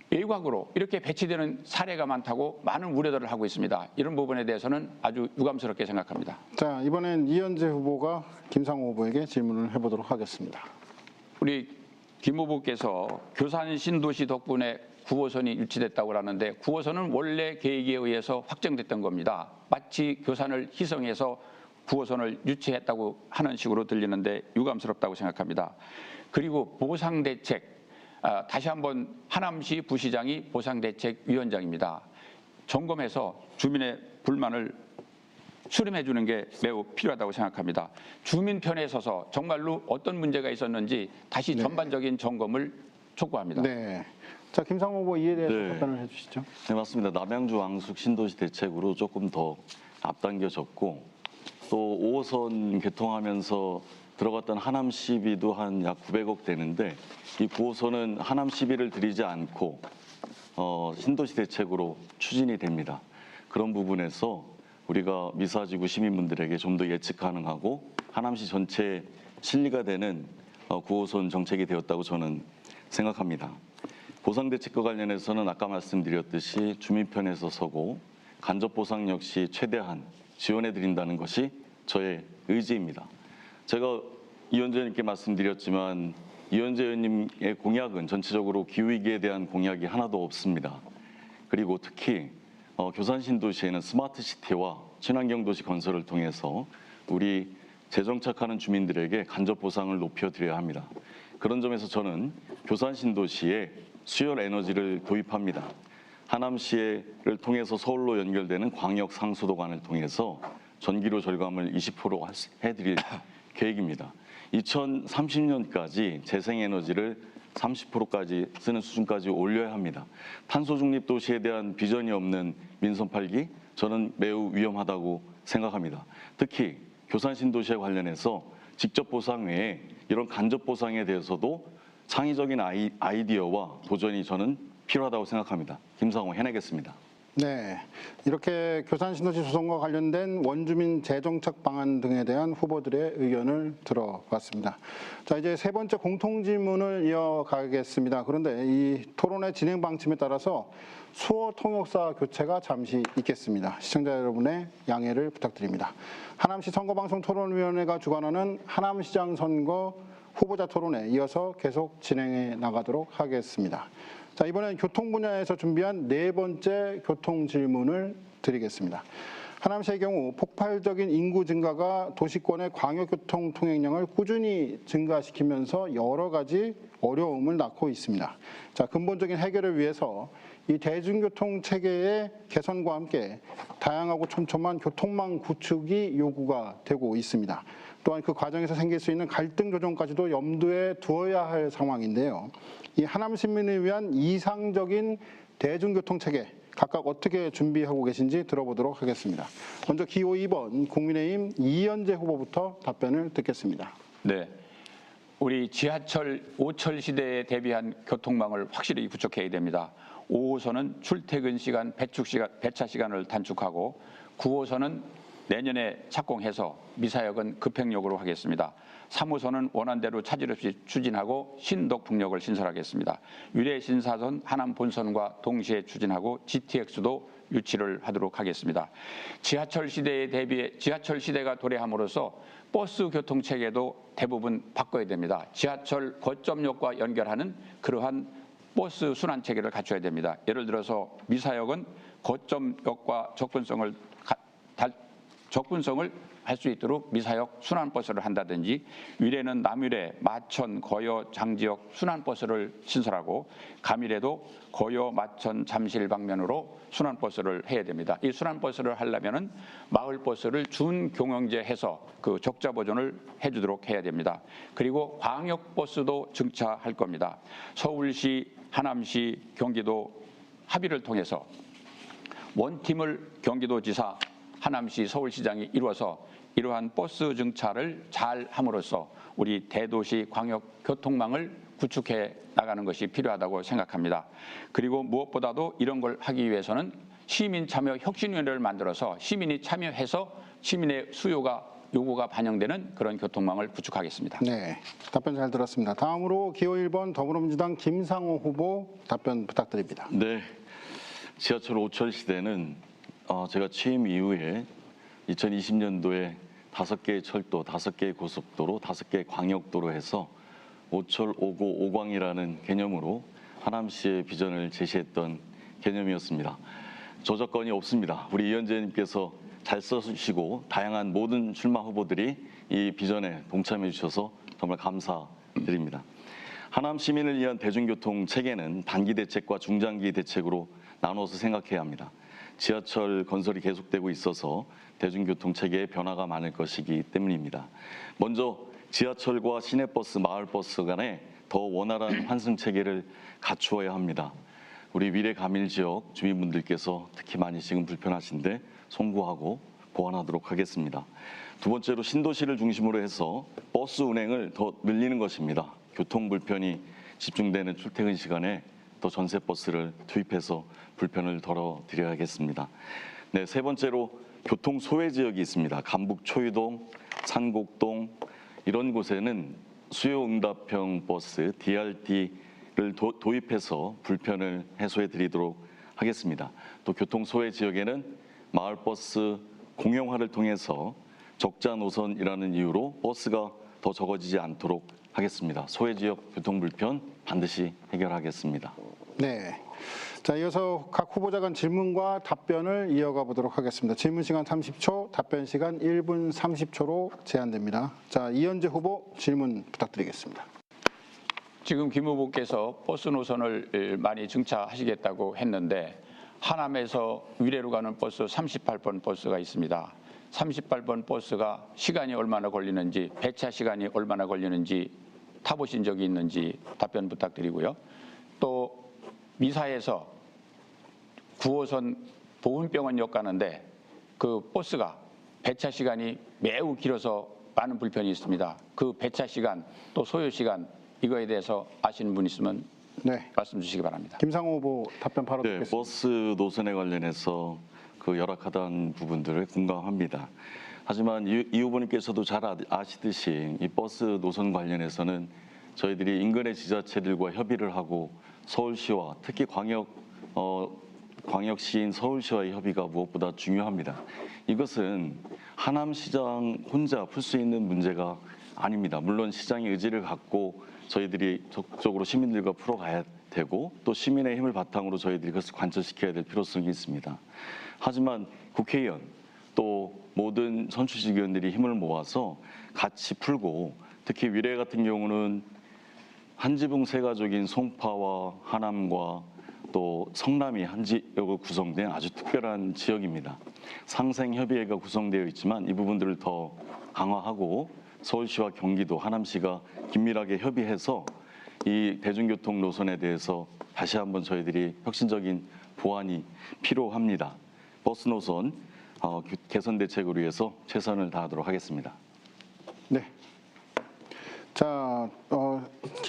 외곽으로 이렇게 배치되는 사례가 많다고 많은 우려들을 하고 있습니다. 이런 부분에 대해서는 아주 유감스럽게 생각합니다. 자, 이번엔 이현재 후보가 김상호 후보에게 질문을 해보도록 하겠습니다. 우리 김 후보께서 교산 신도시 덕분에 9호선이 유치됐다고 하는데 9호선은 원래 계획에 의해서 확정됐던 겁니다. 마치 교산을 희생해서 9호선을 유치했다고 하는 식으로 들리는데 유감스럽다고 생각합니다. 그리고 보상대책, 다시 한번 하남시 부시장이 보상대책위원장입니다. 점검해서 주민의 불만을 수렴해 주는 게 매우 필요하다고 생각합니다. 주민 편에 서서 정말로 어떤 문제가 있었는지 다시 전반적인 점검을 촉구합니다. 네. 자, 김상호 후보 이에 대해서 네. 답변을 해주시죠. 네, 맞습니다. 남양주 왕숙 신도시 대책으로 조금 더 앞당겨졌고 또 5호선 개통하면서 들어갔던 하남 시비도 한 약 900억 되는데 이 9호선은 하남 시비를 들이지 않고 신도시 대책으로 추진이 됩니다. 그런 부분에서 우리가 미사지구 시민분들에게 좀 더 예측 가능하고 하남시 전체에 실리가 되는 9호선 정책이 되었다고 저는 생각합니다. 보상대책과 관련해서는 아까 말씀드렸듯이 주민 편에서 서고 간접보상 역시 최대한 지원해드린다는 것이 저의 의지입니다. 제가 이현재 의원님께 말씀드렸지만 이현재 의원님의 공약은 전체적으로 기후위기에 대한 공약이 하나도 없습니다. 그리고 특히 교산신도시에는 스마트시티와 친환경도시 건설을 통해서 우리 재정착하는 주민들에게 간접보상을 높여드려야 합니다. 그런 점에서 저는 교산신도시에 수열 에너지를 도입합니다. 하남시를 통해서 서울로 연결되는 광역 상수도관을 통해서 전기료 절감을 20% 해드릴 계획입니다. 2030년까지 재생에너지를 30%까지 쓰는 수준까지 올려야 합니다. 탄소 중립 도시에 대한 비전이 없는 민선 8기 저는 매우 위험하다고 생각합니다. 특히 교산 신도시에 관련해서 직접 보상 외에 이런 간접 보상에 대해서도 창의적인 아이디어와 도전이 저는 필요하다고 생각합니다. 김상호 해내겠습니다. 네, 이렇게 교산신도시 조성과 관련된 원주민 재정착 방안 등에 대한 후보들의 의견을 들어봤습니다. 자, 이제 세 번째 공통질문을 이어가겠습니다. 그런데 이 토론의 진행 방침에 따라서 수어 통역사 교체가 잠시 있겠습니다. 시청자 여러분의 양해를 부탁드립니다. 하남시 선거방송 토론위원회가 주관하는 하남시장 선거 후보자 토론에 이어서 계속 진행해 나가도록 하겠습니다. 자, 이번엔 교통 분야에서 준비한 네 번째 교통 질문을 드리겠습니다. 하남시의 경우 폭발적인 인구 증가가 도시권의 광역교통 통행량을 꾸준히 증가시키면서 여러 가지 어려움을 낳고 있습니다. 자, 근본적인 해결을 위해서 이 대중교통 체계의 개선과 함께 다양하고 촘촘한 교통망 구축이 요구가 되고 있습니다. 또한 그 과정에서 생길 수 있는 갈등 조정까지도 염두에 두어야 할 상황인데요. 이 하남 시민을 위한 이상적인 대중교통 체계 각각 어떻게 준비하고 계신지 들어보도록 하겠습니다. 먼저 기호 2번 국민의힘 이현재 후보부터 답변을 듣겠습니다. 네, 우리 지하철 5철 시대에 대비한 교통망을 확실히 구축해야 됩니다. 5호선은 출퇴근 시간, 배차 시간을 단축하고 9호선은 내년에 착공해서 미사역은 급행역으로 하겠습니다. 3호선은 원안대로 차질 없이 추진하고 신덕풍역을 신설하겠습니다. 유례 신사선 하남 본선과 동시에 추진하고 GTX도 유치를 하도록 하겠습니다. 지하철 시대가 도래함으로써 버스 교통 체계도 대부분 바꿔야 됩니다. 지하철 거점역과 연결하는 그러한 버스 순환 체계를 갖춰야 됩니다. 예를 들어서 미사역은 거점역과 접근성을 할 수 있도록 미사역 순환버스를 한다든지, 위례는 남위례, 마천, 거여, 장지역 순환버스를 신설하고, 감위례도 거여, 마천, 잠실 방면으로 순환버스를 해야 됩니다. 이 순환버스를 하려면은 마을버스를 준경영제해서 그 적자 보존을 해주도록 해야 됩니다. 그리고 광역버스도 증차할 겁니다. 서울시, 하남시, 경기도 합의를 통해서 원팀을 경기도지사, 하남시, 서울시장이 이루어서 이러한 버스 증차를 잘 함으로써 우리 대도시 광역 교통망을 구축해 나가는 것이 필요하다고 생각합니다. 그리고 무엇보다도 이런 걸 하기 위해서는 시민 참여 혁신위원회를 만들어서 시민이 참여해서 시민의 요구가 반영되는 그런 교통망을 구축하겠습니다. 네, 답변 잘 들었습니다. 다음으로 기호 1번 더불어민주당 김상호 후보 답변 부탁드립니다. 네, 지하철 5철 시대는 제가 취임 이후에 2020년도에 5개의 철도, 5개의 고속도로, 5개의 광역도로 해서 5철 5고 5광이라는 개념으로 하남시의 비전을 제시했던 개념이었습니다. 저작권이 없습니다. 우리 이현재님께서 잘 써주시고 다양한 모든 출마 후보들이 이 비전에 동참해 주셔서 정말 감사드립니다. 하남 시민을 위한 대중교통 체계는 단기 대책과 중장기 대책으로 나눠서 생각해야 합니다. 지하철 건설이 계속되고 있어서 대중교통 체계에 변화가 많을 것이기 때문입니다. 먼저 지하철과 시내버스, 마을버스 간에 더 원활한 환승 체계를 갖추어야 합니다. 우리 위례 가밀 지역 주민분들께서 특히 많이 지금 불편하신데 송구하고 보완하도록 하겠습니다. 두 번째로 신도시를 중심으로 해서 버스 운행을 더 늘리는 것입니다. 교통 불편이 집중되는 출퇴근 시간에 더 전세버스를 투입해서 불편을 덜어드려야겠습니다. 네, 세 번째로 교통 소외 지역이 있습니다. 감북 초유동, 산곡동 이런 곳에는 수요 응답형 버스 DRT를 도입해서 불편을 해소해 드리도록 하겠습니다. 또 교통 소외 지역에는 마을버스 공용화를 통해서 적자 노선이라는 이유로 버스가 더 적어지지 않도록 하겠습니다. 소외 지역 교통 불편 반드시 해결하겠습니다. 네. 자, 이어서 각 후보자 간 질문과 답변을 이어가 보도록 하겠습니다. 질문 시간 30초, 답변 시간 1분 30초로 제한됩니다. 자, 이현재 후보 질문 부탁드리겠습니다. 지금 김 후보께서 버스 노선을 많이 증차하시겠다고 했는데, 하남에서 위례로 가는 버스 38번 버스가 있습니다. 38번 버스가 시간이 얼마나 걸리는지, 배차 시간이 얼마나 걸리는지 타보신 적이 있는지 답변 부탁드리고요. 또 미사에서 9호선 보훈병원역 가는데 그 버스가 배차 시간이 매우 길어서 많은 불편이 있습니다. 그 배차 시간 또 소요 시간 이거에 대해서 아시는 분 있으면 네. 말씀 주시기 바랍니다. 김상호 후보 답변 바로 네, 듣겠습니다. 버스 노선에 관련해서 그 열악하다는 부분들을 공감합니다. 하지만 이 후보님께서도 잘 아시듯이 이 버스 노선 관련해서는 저희들이 인근의 지자체들과 협의를 하고 서울시와 특히 광역시인 서울시와의 협의가 무엇보다 중요합니다. 이것은 하남시장 혼자 풀 수 있는 문제가 아닙니다. 물론 시장의 의지를 갖고 저희들이 적극적으로 시민들과 풀어가야 되고 또 시민의 힘을 바탕으로 저희들이 그것을 관철시켜야 될 필요성이 있습니다. 하지만 국회의원 또 모든 선출직 의원들이 힘을 모아서 같이 풀고, 특히 위례 같은 경우는 한지붕 세 가족인 송파와 하남과 또 성남이 한 지역으로 구성된 아주 특별한 지역입니다. 상생협의회가 구성되어 있지만 이 부분들을 더 강화하고 서울시와 경기도, 하남시가 긴밀하게 협의해서 이 대중교통 노선에 대해서 다시 한번 저희들이 혁신적인 보완이 필요합니다. 버스 노선 개선 대책을 위해서 최선을 다하도록 하겠습니다. 네. 자,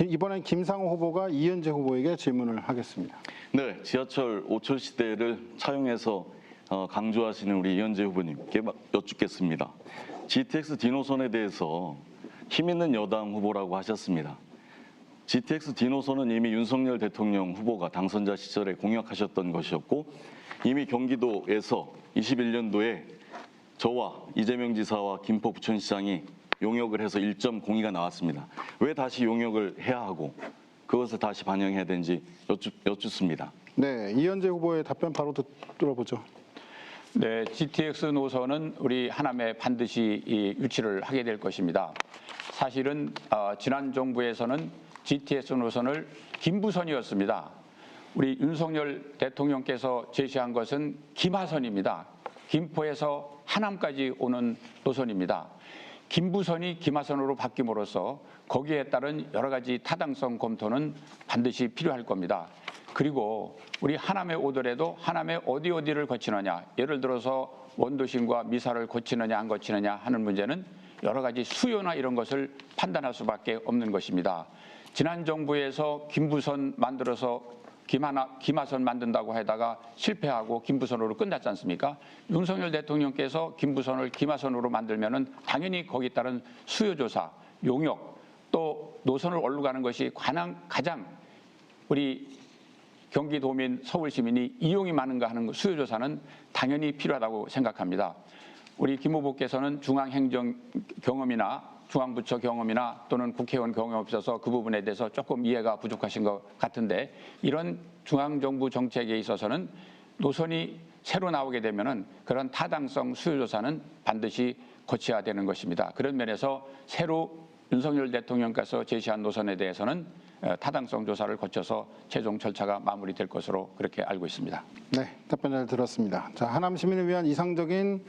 이번엔 김상호 후보가 이현재 후보에게 질문을 하겠습니다. 네, 지하철 5철 시대를 차용해서 강조하시는 우리 이현재 후보님께 여쭙겠습니다. GTX D노선에 대해서 힘 있는 여당 후보라고 하셨습니다. GTX D노선은 이미 윤석열 대통령 후보가 당선자 시절에 공약하셨던 것이었고, 이미 경기도에서 21년도에 저와 이재명 지사와 김포 부천시장이 용역을 해서 1.02가 나왔습니다. 왜 다시 용역을 해야 하고 그것을 다시 반영해야 되는지 여쭙습니다. 네, 이현재 후보의 답변 바로 들어보죠. 네, GTX 노선은 우리 하남에 반드시 유치를 하게 될 것입니다. 사실은 지난 정부에서는 GTX 노선을 김부선이었습니다. 우리 윤석열 대통령께서 제시한 것은 김하선입니다. 김포에서 하남까지 오는 노선입니다. 김부선이 김하선으로 바뀜으로써 거기에 따른 여러 가지 타당성 검토는 반드시 필요할 겁니다. 그리고 우리 하남에 오더라도 하남에 어디를 거치느냐, 예를 들어서 원도심과 미사를 거치느냐 안 거치느냐 하는 문제는 여러 가지 수요나 이런 것을 판단할 수밖에 없는 것입니다. 지난 정부에서 김부선 만들어서 김하선 만든다고 하다가 실패하고 김부선으로 끝났지 않습니까? 윤석열 대통령께서 김부선을 김하선으로 만들면은 당연히 거기에 따른 수요조사, 용역, 또 노선을 어디로 가는 것이 가장 우리 경기도민, 서울시민이 이용이 많은가 하는 수요조사는 당연히 필요하다고 생각합니다. 우리 김 후보께서는 중앙행정 경험이나 중앙부처 경험이나 또는 국회의원 경험이 없어서 그 부분에 대해서 조금 이해가 부족하신 것 같은데, 이런 중앙정부 정책에 있어서는 노선이 새로 나오게 되면은 그런 타당성 수요조사는 반드시 거쳐야 되는 것입니다. 그런 면에서 새로 윤석열 대통령께서 제시한 노선에 대해서는 타당성 조사를 거쳐서 최종 절차가 마무리될 것으로 그렇게 알고 있습니다. 네, 답변 잘 들었습니다. 자, 하남 시민을 위한 이상적인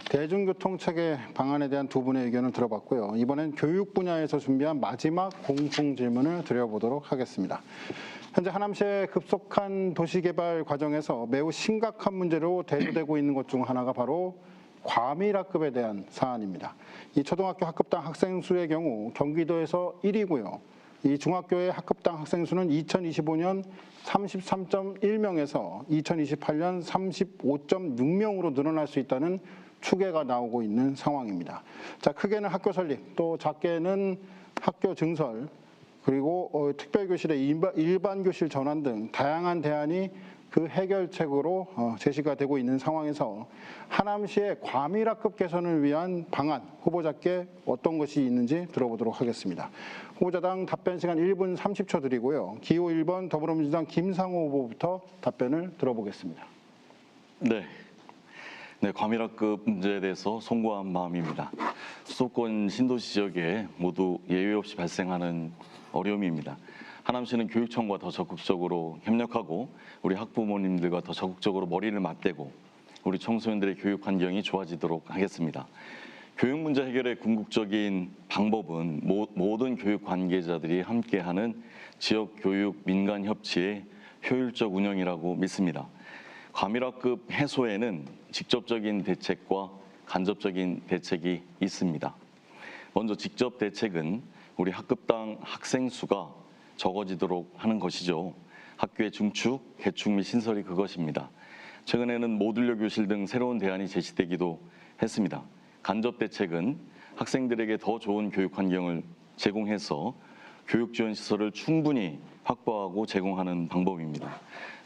대중교통 체계 방안에 대한 두 분의 의견을 들어봤고요. 이번엔 교육 분야에서 준비한 마지막 공통 질문을 드려보도록 하겠습니다. 현재 하남시의 급속한 도시개발 과정에서 매우 심각한 문제로 대두되고 있는 것 중 하나가 바로 과밀학급에 대한 사안입니다. 이 초등학교 학급당 학생 수의 경우 경기도에서 1위고요. 이 중학교의 학급당 학생 수는 2025년 33.1명에서 2028년 35.6명으로 늘어날 수 있다는 추계가 나오고 있는 상황입니다. 자, 크게는 학교 설립, 또 작게는 학교 증설, 그리고 특별교실의 일반 교실 전환 등 다양한 대안이 그 해결책으로 제시가 되고 있는 상황에서 하남시의 과밀학급 개선을 위한 방안, 후보자께 어떤 것이 있는지 들어보도록 하겠습니다. 후보자당 답변 시간 1분 30초 드리고요. 기호 1번 더불어민주당 김상호 후보부터 답변을 들어보겠습니다. 네, 과밀학급 문제에 대해서 송구한 마음입니다. 수도권 신도시 지역에 모두 예외 없이 발생하는 어려움입니다. 하남시는 교육청과 더 적극적으로 협력하고 우리 학부모님들과 더 적극적으로 머리를 맞대고 우리 청소년들의 교육 환경이 좋아지도록 하겠습니다. 교육 문제 해결의 궁극적인 방법은 모든 교육 관계자들이 함께하는 지역 교육 민간 협치의 효율적 운영이라고 믿습니다. 과밀학급 해소에는 직접적인 대책과 간접적인 대책이 있습니다. 먼저 직접 대책은 우리 학급당 학생 수가 적어지도록 하는 것이죠. 학교의 중축, 개축 및 신설이 그것입니다. 최근에는 모듈러 교실 등 새로운 대안이 제시되기도 했습니다. 간접 대책은 학생들에게 더 좋은 교육 환경을 제공해서 교육 지원 시설을 충분히 확보하고 제공하는 방법입니다.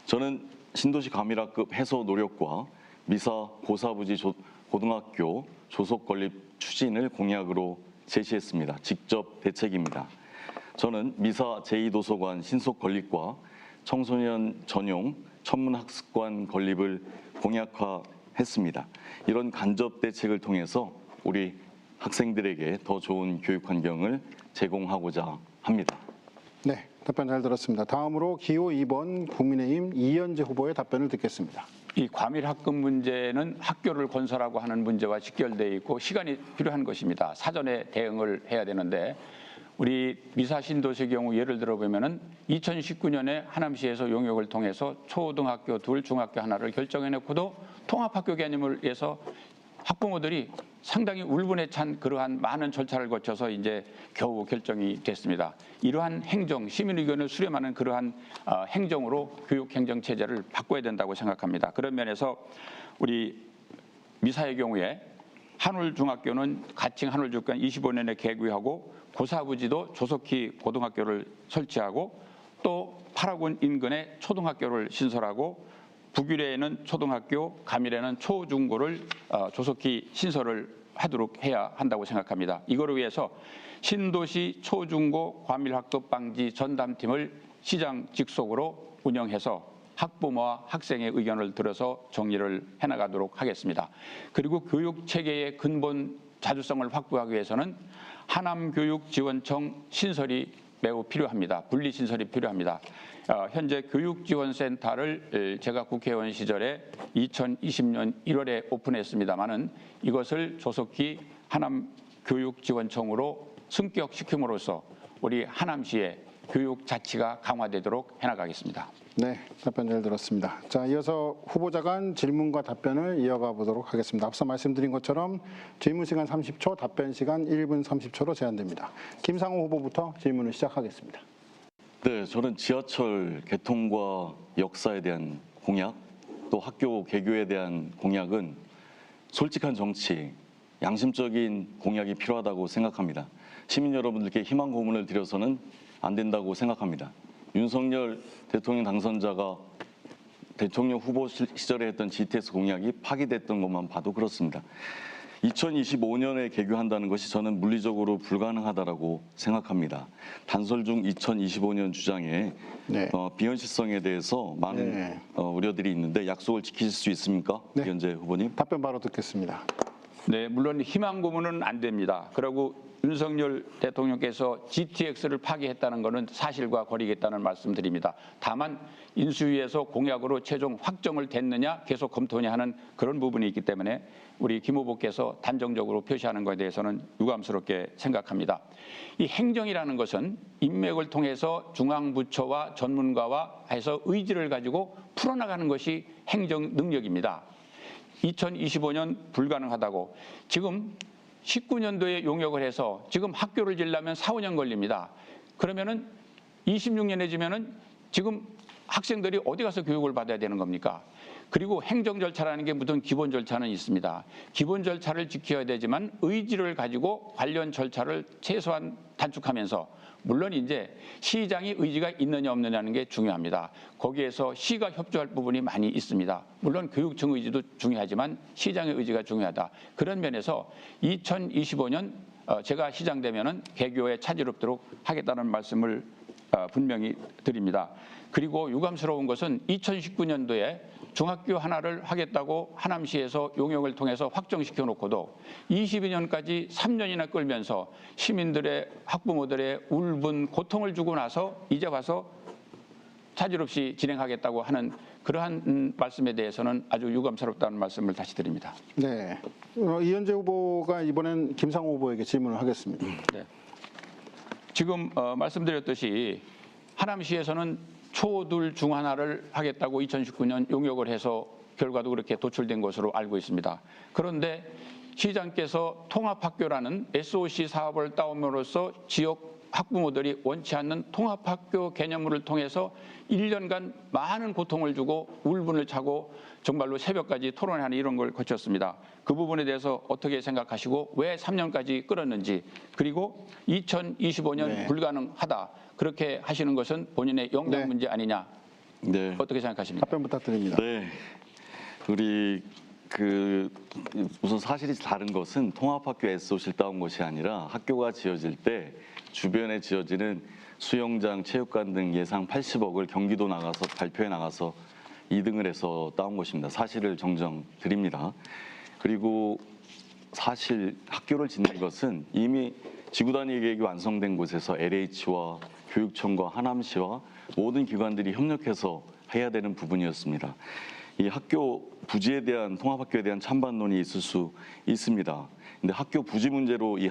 저는 신도시 과밀학급 해소 노력과 미사 고사부지 고등학교 조속 건립 추진을 공약으로 제시했습니다. 직접 대책입니다. 저는 미사 제2도서관 신속 건립과 청소년 전용 천문학습관 건립을 공약화했습니다. 이런 간접 대책을 통해서 우리 학생들에게 더 좋은 교육 환경을 제공하고자 합니다. 네, 답변 잘 들었습니다. 다음으로 기호 2번 국민의힘 이현재 후보의 답변을 듣겠습니다. 이 과밀학급 문제는 학교를 건설하고 하는 문제와 직결되어 있고 시간이 필요한 것입니다. 사전에 대응을 해야 되는데, 우리 미사 신도시의 경우 예를 들어보면은 2019년에 하남시에서 용역을 통해서 초등학교 둘, 중학교 하나를 결정해놓고도 통합학교 개념을 위해서 학부모들이 상당히 울분에 찬 그러한 많은 절차를 거쳐서 이제 겨우 결정이 됐습니다. 이러한 행정, 시민 의견을 수렴하는 그러한 행정으로 교육 행정 체제를 바꿔야 된다고 생각합니다. 그런 면에서 우리 미사의 경우에 한울중학교는 가칭 한울중학교는 25년에 개교하고 고사부지도 조속히 고등학교를 설치하고 또 파라군 인근에 초등학교를 신설하고 북유래에는 초등학교, 가밀에는 초중고를 조속히 신설을 하도록 해야 한다고 생각합니다. 이거를 위해서 신도시 초중고 과밀학급 방지 전담팀을 시장 직속으로 운영해서 학부모와 학생의 의견을 들어서 정리를 해나가도록 하겠습니다. 그리고 교육 체계의 근본 자주성을 확보하기 위해서는 하남교육지원청 신설이 매우 필요합니다. 분리 신설이 필요합니다. 현재 교육지원센터를 제가 국회의원 시절에 2020년 1월에 오픈했습니다마는 이것을 조속히 하남교육지원청으로 승격시킴으로써 우리 하남시의 교육 자치가 강화되도록 해나가겠습니다. 네, 답변 잘 들었습니다. 자, 이어서 후보자 간 질문과 답변을 이어가 보도록 하겠습니다. 앞서 말씀드린 것처럼 질문 시간 30초, 답변 시간 1분 30초로 제한됩니다. 김상호 후보부터 질문을 시작하겠습니다. 네, 저는 지하철 개통과 역사에 대한 공약, 또 학교 개교에 대한 공약은 솔직한 정치, 양심적인 공약이 필요하다고 생각합니다. 시민 여러분들께 희망 고문을 드려서는 안 된다고 생각합니다. 윤석열 대통령 당선자가 대통령 후보 시절에 했던 GTX 공약이 파기됐던 것만 봐도 그렇습니다. 2025년에 개교한다는 것이 저는 물리적으로 불가능하다고 생각합니다. 단설 중 2025년 주장에 네. 비현실성에 대해서 많은 우려들이 있는데 약속을 지키실 수 있습니까? 네. 이현재 후보님. 답변 바로 듣겠습니다. 네, 물론 희망 고문은 안 됩니다. 그리고 윤석열 대통령께서 GTX를 파기했다는 것은 사실과 거리겠다는 말씀드립니다. 다만 인수위에서 공약으로 최종 확정을 됐느냐 계속 검토냐 하는 그런 부분이 있기 때문에 우리 김 후보께서 단정적으로 표시하는 것에 대해서는 유감스럽게 생각합니다. 이 행정이라는 것은 인맥을 통해서 중앙부처와 전문가와 해서 의지를 가지고 풀어나가는 것이 행정 능력입니다. 2025년 불가능하다고 지금 19년도에 용역을 해서 지금 학교를 지으려면 4, 5년 걸립니다. 그러면은 26년에 지면은 지금 학생들이 어디 가서 교육을 받아야 되는 겁니까? 그리고 행정 절차라는 게 무슨 기본 절차는 있습니다. 기본 절차를 지켜야 되지만 의지를 가지고 관련 절차를 최소한 단축하면서 물론 이제 시장이 의지가 있느냐 없느냐는 게 중요합니다. 거기에서 시가 협조할 부분이 많이 있습니다. 물론 교육청 의지도 중요하지만 시장의 의지가 중요하다. 그런 면에서 2025년 제가 시장 되면은 개교에 차질 없도록 하겠다는 말씀을 분명히 드립니다. 그리고 유감스러운 것은 2019년도에 중학교 하나를 하겠다고 하남시에서 용역을 통해서 확정시켜 놓고도 22년까지 3년이나 끌면서 시민들의 학부모들의 울분 고통을 주고 나서 이제 와서 차질 없이 진행하겠다고 하는 그러한 말씀에 대해서는 아주 유감스럽다는 말씀을 다시 드립니다. 네, 이현재 후보가 이번엔 김상호 후보에게 질문을 하겠습니다. 네. 지금 말씀드렸듯이 하남시에서는 초둘 중 하나를 하겠다고 2019년 용역을 해서 결과도 그렇게 도출된 것으로 알고 있습니다. 그런데 시장께서 통합학교라는 SOC 사업을 따옴으로써 지역 학부모들이 원치 않는 통합학교 개념을 통해서 1년간 많은 고통을 주고 울분을 차고 정말로 새벽까지 토론하는 이런 걸 거쳤습니다. 그 부분에 대해서 어떻게 생각하시고 왜 3년까지 끌었는지 그리고 2025년 불가능하다 그렇게 하시는 것은 본인의 역량 문제 아니냐 네. 어떻게 생각하십니까? 답변 부탁드립니다. 네, 우리 우선 사실이 다른 것은 통합학교 SOC를 따온 것이 아니라 학교가 지어질 때 주변에 지어지는 수영장, 체육관 등 예상 80억을 경기도 나가서 발표에 나가서 2등을 해서 따온 것입니다. 사실을 정정드립니다. 그리고 사실 학교를 짓는 것은 이미 지구단위 계획이 완성된 곳에서 LH와 교육청과 하남시와 모든 기관들이 협력해서 해야 되는 부분이었습니다. 이 학교 부지에 대한 통합학교에 대한 찬반론이 있을 수 있습니다. 근데 학교 부지 문제로 이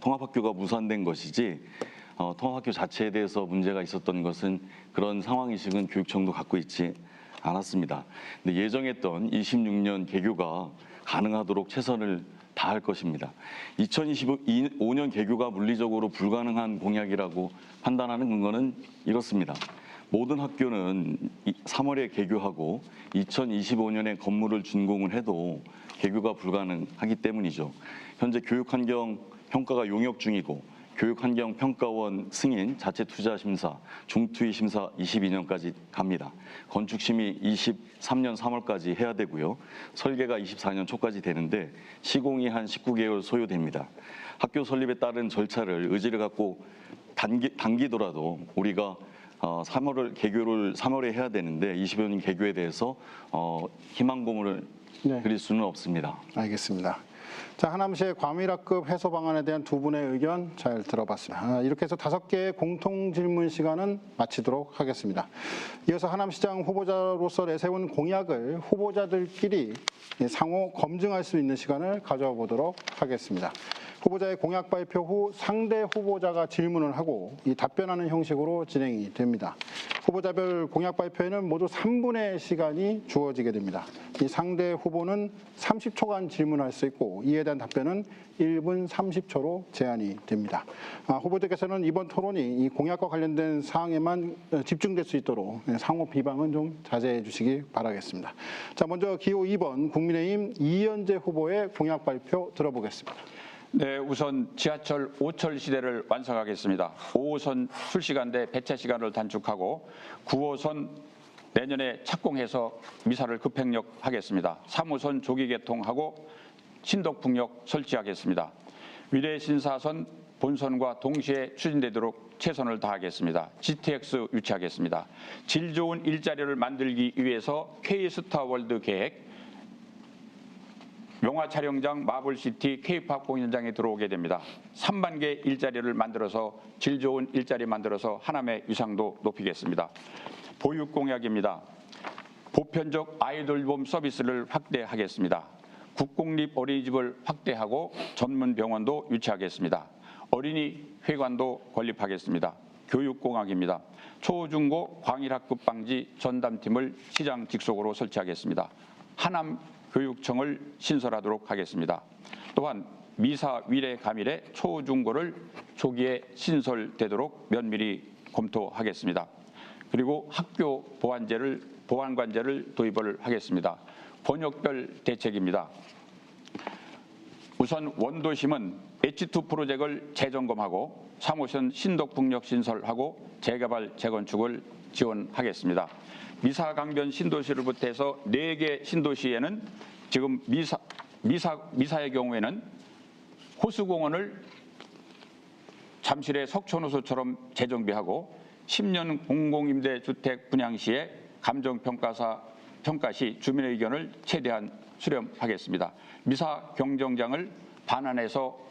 통합학교가 무산된 것이지 통합학교 자체에 대해서 문제가 있었던 것은 그런 상황의식은 교육청도 갖고 있지 않았습니다. 근데 예정했던 26년 개교가 가능하도록 최선을 다할 것입니다. 2025년 개교가 물리적으로 불가능한 공약이라고 판단하는 근거는 이렇습니다. 모든 학교는 3월에 개교하고 2025년에 건물을 준공을 해도 개교가 불가능하기 때문이죠. 현재 교육환경 평가가 용역 중이고 교육환경평가원 승인, 자체투자심사, 중투위심사 22년까지 갑니다. 건축심의 23년 3월까지 해야 되고요. 설계가 24년 초까지 되는데 시공이 한 19개월 소요됩니다. 학교 설립에 따른 절차를 의지를 갖고 당기더라도 우리가 개교를 3월에 해야 되는데 20여 년 개교에 대해서 희망 고문을 네. 드릴 수는 없습니다. 알겠습니다. 자, 하남시의 과밀학급 해소 방안에 대한 두 분의 의견 잘 들어봤습니다. 이렇게 해서 5개의 공통 질문 시간은 마치도록 하겠습니다. 이어서 하남시장 후보자로서 내세운 공약을 후보자들끼리 상호 검증할 수 있는 시간을 가져보도록 하겠습니다. 후보자의 공약 발표 후 상대 후보자가 질문을 하고 답변하는 형식으로 진행이 됩니다. 후보자별 공약 발표에는 모두 3분의 시간이 주어지게 됩니다. 이 상대 후보는 30초간 질문할 수 있고 이에 대한 답변은 1분 30초로 제한이 됩니다. 후보들께서는 이번 토론이 이 공약과 관련된 사항에만 집중될 수 있도록 상호 비방은 좀 자제해 주시기 바라겠습니다. 자, 먼저 기호 2번 국민의힘 이현재 후보의 공약 발표 들어보겠습니다. 네, 우선 지하철 5철 시대를 완성하겠습니다. 5호선 출시간대 배차 시간을 단축하고 9호선 내년에 착공해서 미사를 급행역하겠습니다. 3호선 조기 개통하고 신덕풍역 설치하겠습니다. 위례 신사선 본선과 동시에 추진되도록 최선을 다하겠습니다. GTX 유치하겠습니다. 질 좋은 일자리를 만들기 위해서 K스타월드 계획, 영화 촬영장, 마블시티, K팝 공연장에 들어오게 됩니다. 3만 개 일자리를 만들어서 질 좋은 일자리 만들어서 하남의 위상도 높이겠습니다. 보육 공약입니다. 보편적 아이돌봄 서비스를 확대하겠습니다. 국공립 어린이집을 확대하고 전문 병원도 유치하겠습니다. 어린이 회관도 건립하겠습니다. 교육 공약입니다. 초중고 광일학급 방지 전담팀을 시장 직속으로 설치하겠습니다. 하남 교육청을 신설하도록 하겠습니다. 또한 미사, 위례, 가밀의 초중고를 조기에 신설되도록 면밀히 검토하겠습니다. 그리고 학교 보안관제를 도입을 하겠습니다. 번역별 대책입니다. 우선 원도심은 H2 프로젝트를 재점검하고 3호선 신덕풍역 신설하고 재개발, 재건축을 지원하겠습니다. 미사 강변 신도시를 비롯해서 4개 신도시에는 지금 미사의 경우에는 호수공원을 잠실의 석촌호수처럼 재정비하고 10년 공공임대주택 분양 시에 감정평가 시 주민의 의견을 최대한 수렴하겠습니다. 미사 경정장을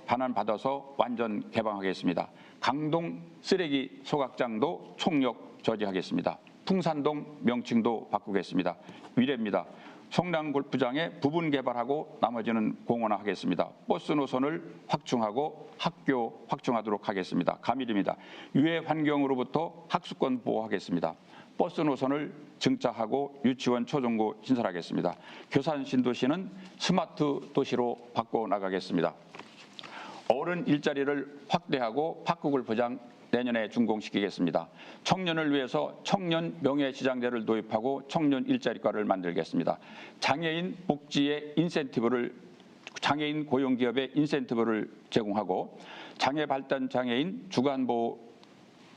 반환받아서 완전 개방하겠습니다. 강동 쓰레기 소각장도 총력 저지하겠습니다. 풍산동 명칭도 바꾸겠습니다. 위례입니다. 성남 골프장에 부분 개발하고 나머지는 공원화하겠습니다. 버스 노선을 확충하고 학교 확충하도록 하겠습니다. 가밀입니다. 유해 환경으로부터 학습권 보호하겠습니다. 버스 노선을 증차하고 유치원 초중고 신설하겠습니다. 교산 신도시는 스마트 도시로 바꿔나가겠습니다. 어른 일자리를 확대하고 파크골 보장 내년에 준공시키겠습니다. 청년을 위해서 청년 명예시장제를 도입하고 청년 일자리과를 만들겠습니다. 장애인 복지의 장애인 고용기업의 인센티브를 제공하고 장애 발달 장애인 주간보호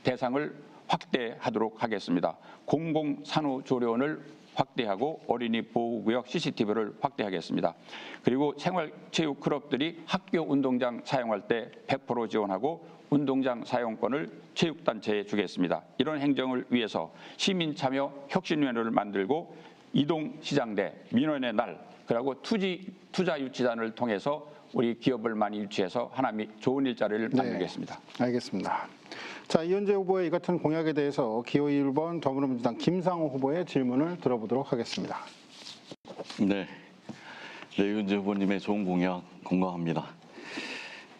대상을 확대하도록 하겠습니다. 공공산후조리원을 확대하고 어린이 보호구역 CCTV를 확대하겠습니다. 그리고 생활체육 클럽들이 학교 운동장 사용할 때 100% 지원하고 운동장 사용권을 체육단체에 주겠습니다. 이런 행정을 위해서 시민참여 혁신위원회를 만들고 이동시장대, 민원의 날, 그리고 투자유치단을 통해서 우리 기업을 많이 유치해서 하남이 좋은 일자리를 만들겠습니다. 네, 알겠습니다. 자, 이현재 후보의 이 같은 공약에 대해서 기호 1번 더불어민주당 김상호 후보의 질문을 들어보도록 하겠습니다. 네, 이현재 후보님의 좋은 공약 공감합니다.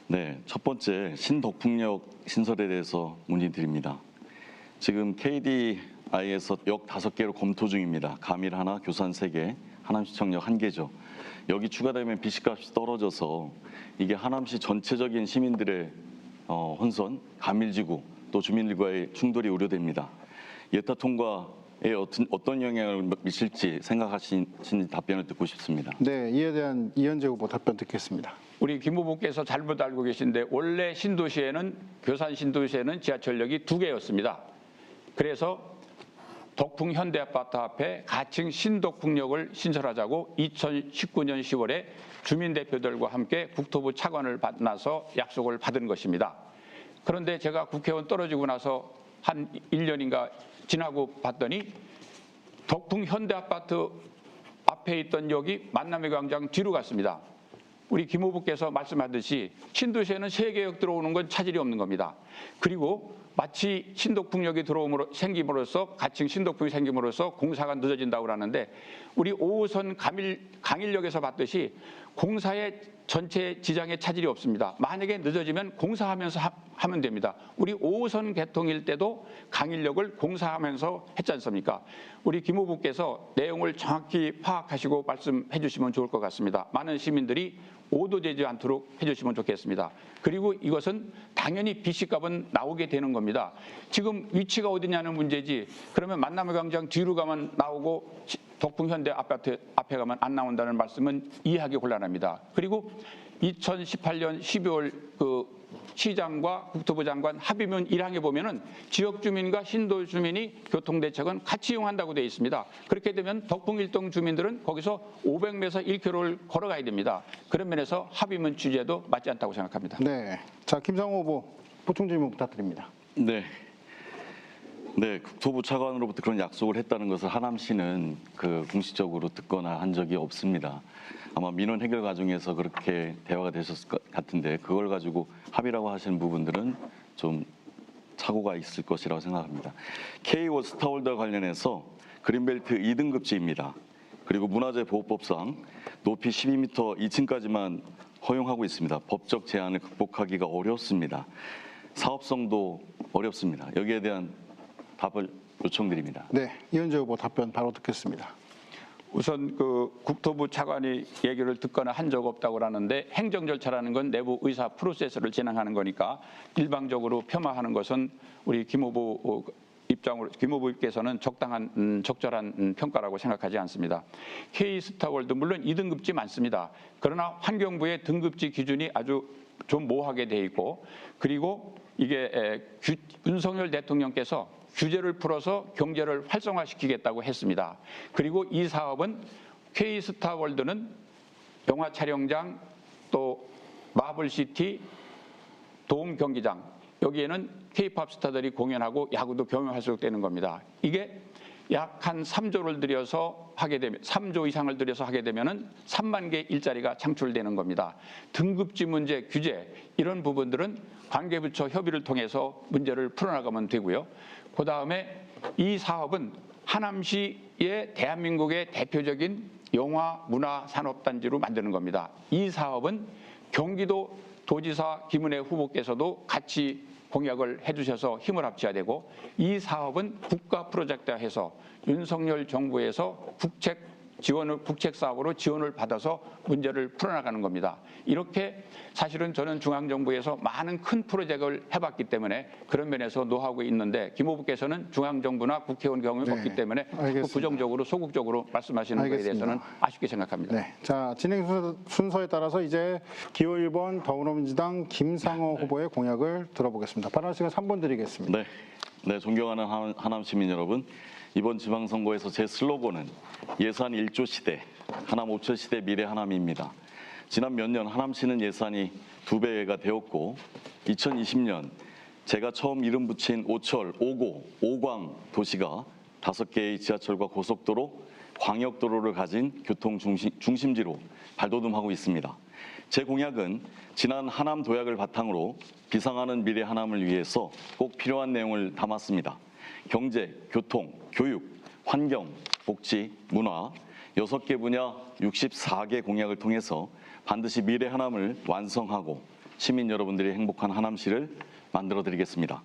네, 첫 번째 신덕풍역 신설에 대해서 문의드립니다. 지금 KDI에서 역 5개로 검토 중입니다. 가밀 하나, 교산 3개, 하남시청역 1개죠. 여기 추가되면 비식값이 떨어져서 이게 하남시 전체적인 시민들의 혼선, 가밀지구 또 주민들과의 충돌이 우려됩니다. 예타 통과에 어떤 영향을 미칠지 생각하신 답변을 듣고 싶습니다. 네, 이에 대한 이현재 후보 답변 듣겠습니다. 우리 김 후보께서 잘못 알고 계신데 원래 교산 신도시에는 지하철역이 2개였습니다. 그래서 덕풍 현대아파트 앞에 가칭 신덕풍역을 신설하자고 2019년 10월에 주민대표들과 함께 국토부 차관을 만나서 약속을 받은 것입니다. 그런데 제가 국회의원 떨어지고 나서 한 1년인가 지나고 봤더니 덕풍 현대아파트 앞에 있던 역이 만남의 광장 뒤로 갔습니다. 우리 김 후보께서 말씀하듯이 신도시에는 세 개역 들어오는 건 차질이 없는 겁니다. 그리고 마치 신덕풍역이 생김으로써 가칭 신덕풍이 생김으로써 공사가 늦어진다고 하는데 우리 5호선 강일역에서 봤듯이 공사의 전체 지장에 차질이 없습니다. 만약에 늦어지면 공사하면서 하면 됩니다. 우리 5호선 개통일 때도 강일역을 공사하면서 했지 않습니까? 우리 김 후보께서 내용을 정확히 파악하시고 말씀해 주시면 좋을 것 같습니다. 많은 시민들이 오도되지 않도록 해주시면 좋겠습니다. 그리고 이것은 당연히 BC값은 나오게 되는 겁니다. 지금 위치가 어디냐는 문제지 그러면 만남의 광장 뒤로 가면 나오고 덕풍 현대 아파트 앞에 가면 안 나온다는 말씀은 이해하기 곤란합니다. 그리고 2018년 12월 시장과 국토부 장관 합의문 1항에 보면은 지역 주민과 신도 주민이 교통대책은 같이 이용한다고 되어 있습니다. 그렇게 되면 덕풍 일동 주민들은 거기서 500m 1km를 걸어가야 됩니다. 그런 면에서 합의문 취지에도 맞지 않다고 생각합니다. 네, 자 김상호 후보 보충 질문 부탁드립니다. 네. 국토부 차관으로부터 그런 약속을 했다는 것을 하남시는 공식적으로 듣거나 한 적이 없습니다. 아마 민원 해결 과정에서 그렇게 대화가 되셨을 것 같은데 그걸 가지고 합의라고 하시는 부분들은 좀 착오가 있을 것이라고 생각합니다. K 스타월드와 관련해서 그린벨트 2등급지입니다. 그리고 문화재보호법상 높이 12m 2층까지만 허용하고 있습니다. 법적 제한을 극복하기가 어렵습니다. 사업성도 어렵습니다. 여기에 대한 답을 요청드립니다. 네, 이현재 후보 답변 바로 듣겠습니다. 우선 국토부 차관이 얘기를 듣거나 한 적 없다고 하는데 행정 절차라는 건 내부 의사 프로세스를 진행하는 거니까 일방적으로 폄하하는 것은 우리 김 후보 입장으로 적절한 평가라고 생각하지 않습니다. K스타월드 물론 2등급지 많습니다. 그러나 환경부의 등급지 기준이 아주 좀 모호하게 돼 있고 그리고 이게 윤석열 대통령께서 규제를 풀어서 경제를 활성화시키겠다고 했습니다. 그리고 이 사업은 K스타월드는 영화 촬영장 또 마블시티 도움 경기장 여기에는 K-팝 스타들이 공연하고 야구도 경영할 수 있는 겁니다. 이게 약 한 3조를 들여서 하게 되면 3조 이상을 들여서 하게 되면은 3만 개 일자리가 창출되는 겁니다. 등급지 문제, 규제 이런 부분들은 관계부처 협의를 통해서 문제를 풀어나가면 되고요. 그다음에 이 사업은 하남시의 대한민국의 대표적인 영화 문화 산업단지로 만드는 겁니다. 이 사업은 경기도 도지사 김은혜 후보께서도 같이 공약을 해주셔서 힘을 합쳐야 되고 이 사업은 국가 프로젝트화해서 윤석열 정부에서 국책 사업으로 지원을 받아서 문제를 풀어나가는 겁니다. 이렇게 사실은 저는 중앙정부에서 많은 큰 프로젝트를 해봤기 때문에 그런 면에서 노하우가 있는데 김 후보께서는 중앙정부나 국회의원 경험이 없기 때문에 부정적으로 소극적으로 말씀하시는 것에 대해서는 아쉽게 생각합니다. 네, 자 진행 순서에 따라서 이제 기호 1번 더불어민주당 김상호 후보의 공약을 들어보겠습니다. 발언 시간 3분 드리겠습니다. 네, 존경하는 하남 시민 여러분, 이번 지방선거에서 제 슬로건은 예산 1조 시대, 하남 5천 시대 미래 하남입니다. 지난 몇 년 하남시는 예산이 2배가 되었고 2020년 제가 처음 이름 붙인 오철, 오고, 오광 도시가 5개의 지하철과 고속도로, 광역도로를 가진 교통 중심지로 발돋움하고 있습니다. 제 공약은 지난 하남 도약을 바탕으로 비상하는 미래 하남을 위해서 꼭 필요한 내용을 담았습니다. 경제, 교통, 교육, 환경, 복지, 문화 6개 분야 64개 공약을 통해서 반드시 미래 하남을 완성하고 시민 여러분들이 행복한 하남시를 만들어 드리겠습니다.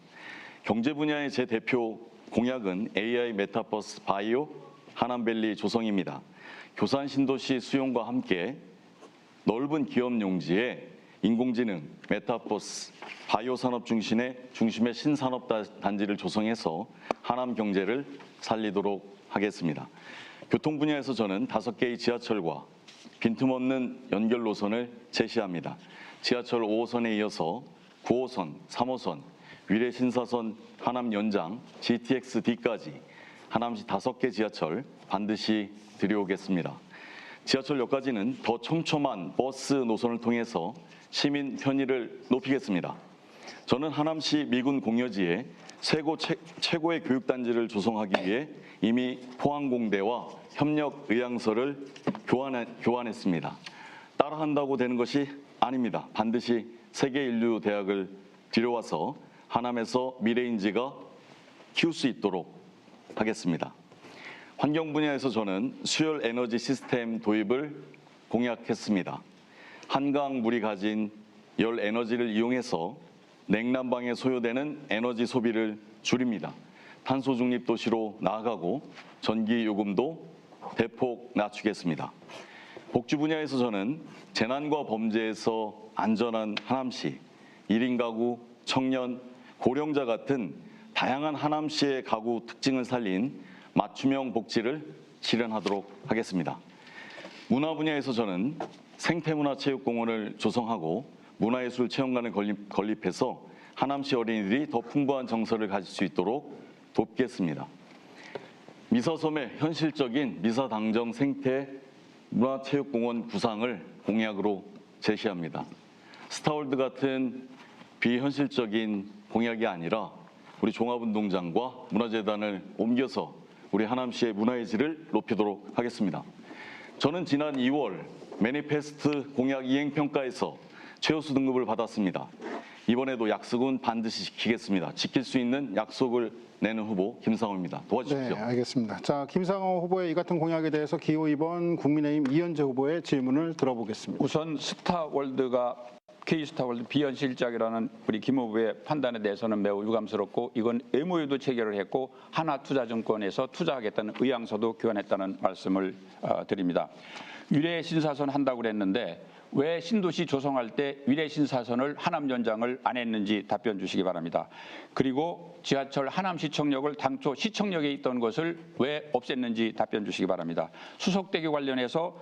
경제 분야의 제 대표 공약은 AI 메타버스 바이오 하남밸리 조성입니다. 교산 신도시 수용과 함께 넓은 기업 용지에 인공지능, 메타버스, 바이오 산업 중심의 신산업 단지를 조성해서 하남 경제를 살리도록 하겠습니다. 교통 분야에서 저는 5개의 지하철과 빈틈없는 연결 노선을 제시합니다. 지하철 5호선에 이어서 9호선, 3호선, 위례 신사선 하남 연장, GTX-D까지 하남시 5개 지하철 반드시 들여오겠습니다. 지하철역까지는 더 촘촘한 버스 노선을 통해서 시민 편의를 높이겠습니다. 저는 하남시 미군 공여지에 최고의 교육단지를 조성하기 위해 이미 포항공대와 협력 의향서를 교환했습니다. 따라한다고 되는 것이 아닙니다. 반드시 세계인류대학을 들여와서 하남에서 미래인지가 키울 수 있도록 하겠습니다. 환경 분야에서 저는 수열 에너지 시스템 도입을 공약했습니다. 한강 물이 가진 열 에너지를 이용해서 냉난방에 소요되는 에너지 소비를 줄입니다. 탄소 중립 도시로 나아가고 전기 요금도 대폭 낮추겠습니다. 복지 분야에서 저는 재난과 범죄에서 안전한 하남시, 1인 가구, 청년, 고령자 같은 다양한 하남시의 가구 특징을 살린 맞춤형 복지를 실현하도록 하겠습니다. 문화 분야에서 저는 생태문화체육공원을 조성하고 문화예술 체험관을 건립해서 하남시 어린이들이 더 풍부한 정서를 가질 수 있도록 돕겠습니다. 미사섬의 현실적인 미사당정 생태 문화체육공원 구상을 공약으로 제시합니다. 스타월드 같은 비현실적인 공약이 아니라 우리 종합운동장과 문화재단을 옮겨서 우리 하남시의 문화의 질을 높이도록 하겠습니다. 저는 지난 2월 매니페스트 공약 이행평가에서 최우수 등급을 받았습니다. 이번에도 약속은 반드시 지키겠습니다. 지킬 수 있는 약속을 내는 후보 김상호입니다. 도와주십시오. 네, 알겠습니다. 자, 김상호 후보의 이 같은 공약에 대해서 기호 2번 국민의힘 이현재 후보의 질문을 들어보겠습니다. 우선 스타월드가 K스타월드 비현실적이라는 우리 김 후보의 판단에 대해서는 매우 유감스럽고 이건 MOU도 체결을 했고 하나투자증권에서 투자하겠다는 의향서도 교환했다는 말씀을 드립니다. 위례 신사선 한다고 그랬는데 왜 신도시 조성할 때 위례 신사선을 하남 연장을 안 했는지 답변 주시기 바랍니다. 그리고 지하철 하남시청역을 당초 시청역에 있던 것을 왜 없앴는지 답변 주시기 바랍니다. 수석대교 관련해서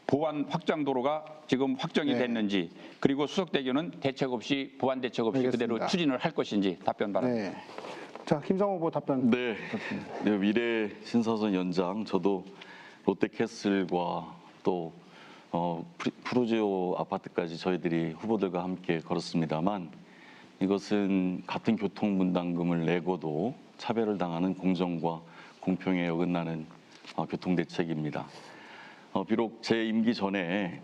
보완 확장도로가 지금 확정이 됐는지 그리고 수석대교는 대책 없이 보완 대책 없이 알겠습니다. 그대로 추진을 할 것인지 답변 바랍니다. 네. 자, 김상호 후보 답변. 네, 위례 신사선 연장 저도 롯데캐슬과 또 프루지오 아파트까지 저희들이 후보들과 함께 걸었습니다만 이것은 같은 교통분담금을 내고도 차별을 당하는 공정과 공평에 어긋나는 교통대책입니다. 비록 제 임기 전에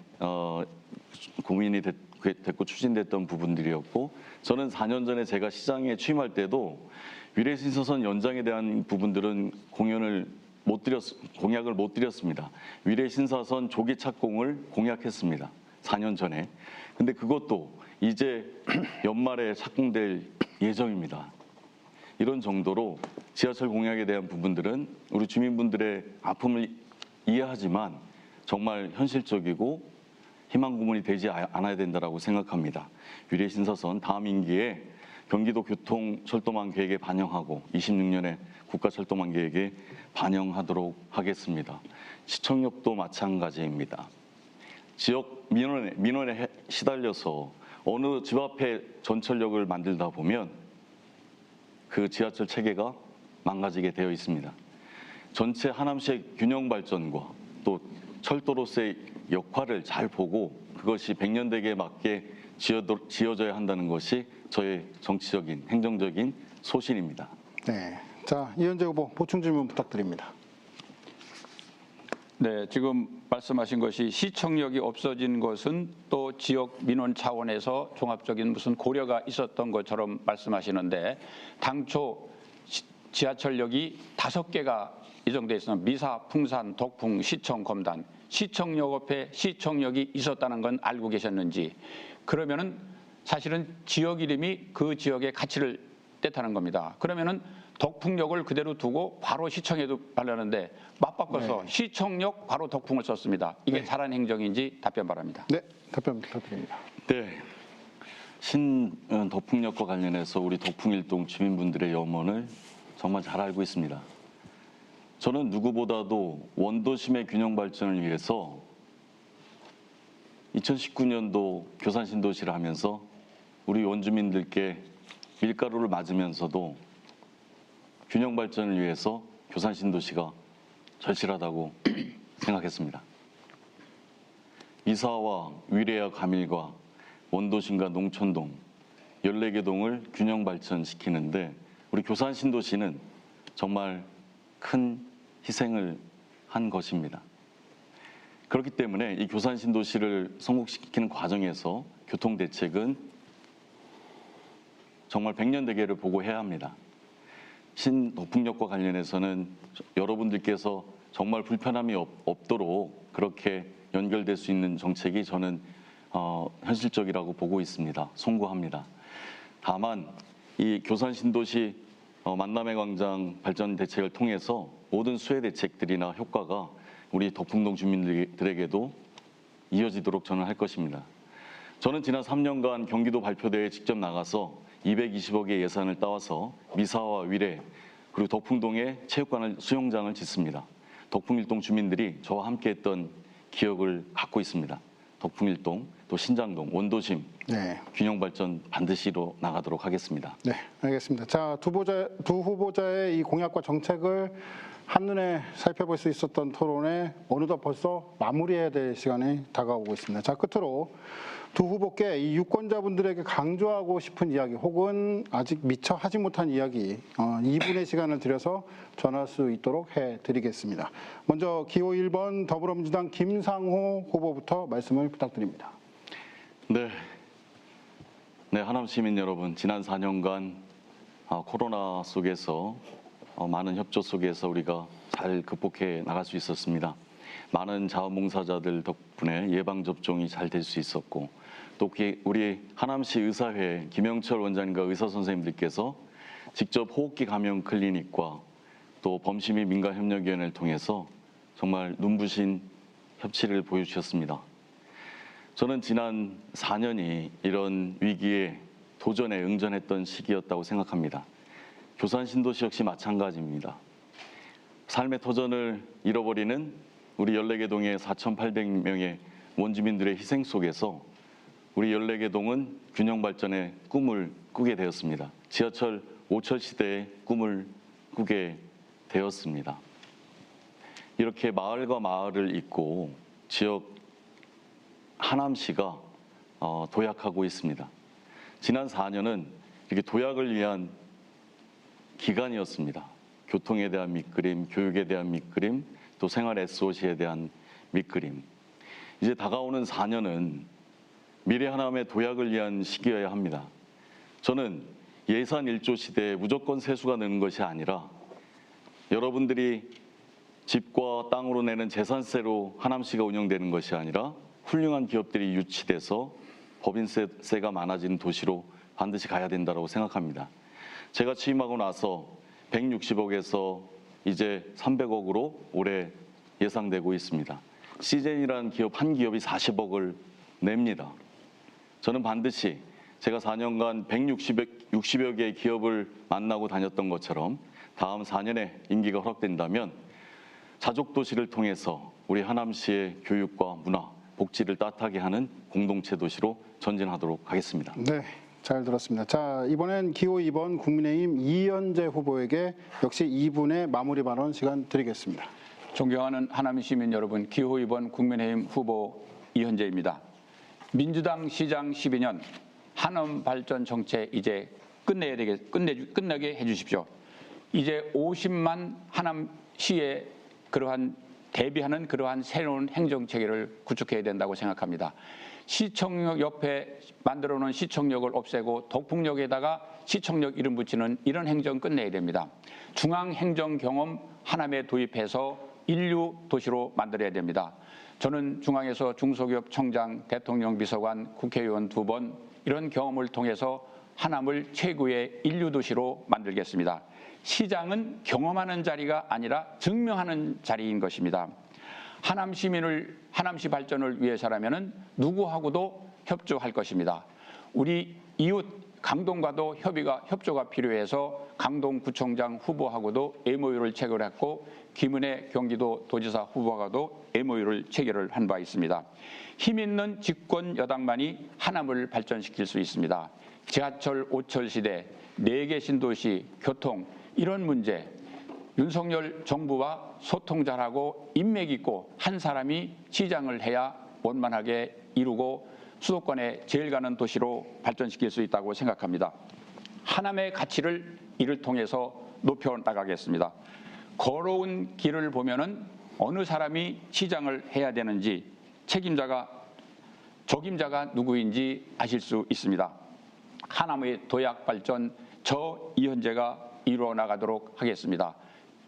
고민이 됐고 추진됐던 부분들이었고 저는 4년 전에 제가 시장에 취임할 때도 위례 신사선 연장에 대한 부분들은 공약을 못 드렸습니다. 위례 신사선 조기 착공을 공약했습니다. 4년 전에. 근데 그것도 이제 연말에 착공될 예정입니다. 이런 정도로 지하철 공약에 대한 부분들은 우리 주민분들의 아픔을 이해하지만 정말 현실적이고 희망 고문이 되지 않아야 된다고 생각합니다. 위례 신사선 다음 임기에 경기도 교통철도망 계획에 반영하고 26년에 국가철도망 계획에 반영하도록 하겠습니다. 시청역도 마찬가지입니다. 지역 민원에 시달려서 어느 집 앞에 전철역을 만들다 보면 그 지하철 체계가 망가지게 되어 있습니다. 전체 하남시의 균형 발전과 또 철도로서의 역할을 잘 보고 그것이 100년대계에 맞게 지어져야 한다는 것이 저의 정치적인 행정적인 소신입니다. 네. 자, 이현재 후보 보충 질문 부탁드립니다. 네, 지금 말씀하신 것이 시청역이 없어진 것은 또 지역 민원 차원에서 종합적인 무슨 고려가 있었던 것처럼 말씀하시는데 당초 지하철역이 5개가 예정돼 있으면 미사, 풍산, 덕풍, 시청, 검단, 시청역 옆에 시청역이 있었다는 건 알고 계셨는지 그러면은 사실은 지역 이름이 그 지역의 가치를 뜻하는 겁니다. 그러면은 덕풍역을 그대로 두고 바로 시청에도 하려는데 맞바꿔서 시청역 바로 덕풍을 썼습니다. 이게 잘한 행정인지 답변 바랍니다. 네, 답변 부탁드립니다. 네, 덕풍역과 관련해서 우리 덕풍일동 주민분들의 염원을 정말 잘 알고 있습니다. 저는 누구보다도 원도심의 균형 발전을 위해서 2019년도 교산신도시를 하면서 우리 원주민들께 밀가루를 맞으면서도 균형 발전을 위해서 교산신도시가 절실하다고 생각했습니다. 미사와 위례와 가밀과 원도심과 농촌동 14개 동을 균형 발전시키는데 우리 교산 신도시는 정말 큰 희생을 한 것입니다. 그렇기 때문에 이 교산 신도시를 성공시키는 과정에서 교통대책은 정말 백년대계를 보고 해야 합니다. 신덕풍역과 관련해서는 여러분들께서 정말 불편함이 없도록 그렇게 연결될 수 있는 정책이 저는 현실적이라고 보고 있습니다. 송구합니다. 다만 이 교산 신도시 만남의 광장 발전 대책을 통해서 모든 수혜 대책들이나 효과가 우리 덕풍동 주민들에게도 이어지도록 저는 할 것입니다. 저는 지난 3년간 경기도 발표대회에 직접 나가서 220억의 예산을 따와서 미사와 위례 그리고 덕풍동에 체육관을 수영장을 짓습니다. 덕풍일동 주민들이 저와 함께했던 기억을 갖고 있습니다. 덕풍일동, 또 신장동, 원도심, 네. 균형발전 반드시 이뤄 나가도록 하겠습니다. 네, 알겠습니다. 자, 두 후보자의 이 공약과 정책을 한눈에 살펴볼 수 있었던 토론에 어느덧 벌써 마무리해야 될 시간이 다가오고 있습니다. 자, 끝으로 두 후보께 이 유권자분들에게 강조하고 싶은 이야기 혹은 아직 미처 하지 못한 이야기 2분의 시간을 들여서 전할 수 있도록 해드리겠습니다. 먼저 기호 1번 더불어민주당 김상호 후보부터 말씀을 부탁드립니다. 네, 하남 시민 여러분, 지난 4년간 코로나 속에서 많은 협조 속에서 우리가 잘 극복해 나갈 수 있었습니다. 많은 자원봉사자들 덕분에 예방접종이 잘 될 수 있었고 또 우리 하남시 의사회 김영철 원장님과 의사 선생님들께서 직접 호흡기 감염 클리닉과 또 범시민 민간협력위원회를 통해서 정말 눈부신 협치를 보여주셨습니다. 저는 지난 4년이 이런 위기에 도전에 응전했던 시기였다고 생각합니다. 교산 신도시 역시 마찬가지입니다. 삶의 터전을 잃어버리는 우리 14개 동의 4,800명의 원주민들의 희생 속에서 우리 14개 동은 균형 발전의 꿈을 꾸게 되었습니다. 지하철 5철 시대의 꿈을 꾸게 되었습니다. 이렇게 마을과 마을을 잇고 지역 하남시가 도약하고 있습니다. 지난 4년은 이렇게 도약을 위한 기간이었습니다. 교통에 대한 밑그림, 교육에 대한 밑그림, 또 생활 SOC에 대한 밑그림. 이제 다가오는 4년은 미래 하남의 도약을 위한 시기여야 합니다. 저는 예산 1조 시대에 무조건 세수가 느는 것이 아니라 여러분들이 집과 땅으로 내는 재산세로 하남시가 운영되는 것이 아니라 훌륭한 기업들이 유치돼서 법인세가 많아지는 도시로 반드시 가야 된다고 생각합니다. 제가 취임하고 나서 160억에서 이제 300억으로 올해 예상되고 있습니다. 시젠이라는 기업 한 기업이 40억을 냅니다. 저는 반드시 제가 4년간 160여 개의 기업을 만나고 다녔던 것처럼 다음 4년에 임기가 허락된다면 자족도시를 통해서 우리 하남시의 교육과 문화, 복지를 따뜻하게 하는 공동체 도시로 전진하도록 하겠습니다. 네, 잘 들었습니다. 자, 이번엔 기호 2번 국민의힘 이현재 후보에게 역시 2분의 마무리 발언 시간 드리겠습니다. 존경하는 하남 시민 여러분, 기호 2번 국민의힘 후보 이현재입니다. 민주당 시장 12년 하남 발전 정책 이제 끝나게 해주십시오. 이제 50만 하남시에 대비하는 그러한 새로운 행정체계를 구축해야 된다고 생각합니다. 시청역 옆에 만들어놓은 시청역을 없애고 덕풍역에다가 시청역 이름 붙이는 이런 행정 끝내야 됩니다. 중앙행정 경험 하남에 도입해서 인류 도시로 만들어야 됩니다. 저는 중앙에서 중소기업 청장, 대통령 비서관, 국회의원 2번 이런 경험을 통해서 하남을 최고의 인류 도시로 만들겠습니다. 시장은 경험하는 자리가 아니라 증명하는 자리인 것입니다. 하남시 발전을 위해서라면 누구하고도 협조할 것입니다. 우리 이웃 강동과도 협조가 필요해서 강동구청장 후보하고도 MOU를 체결했고 김은혜 경기도도지사 후보하고도 MOU를 체결을 한 바 있습니다. 힘 있는 집권 여당만이 하남을 발전시킬 수 있습니다. 지하철 5철 시대, 4개 신도시, 교통 이런 문제 윤석열 정부와 소통 잘하고 인맥 있고 한 사람이 시장을 해야 원만하게 이루고 수도권에 제일 가는 도시로 발전시킬 수 있다고 생각합니다. 하나님의 가치를 이를 통해서 높여 나가겠습니다. 걸어온 길을 보면은 어느 사람이 시장을 해야 되는지 적임자가 누구인지 아실 수 있습니다. 하나님의 도약 발전 저 이현재가 이루어 나가도록 하겠습니다.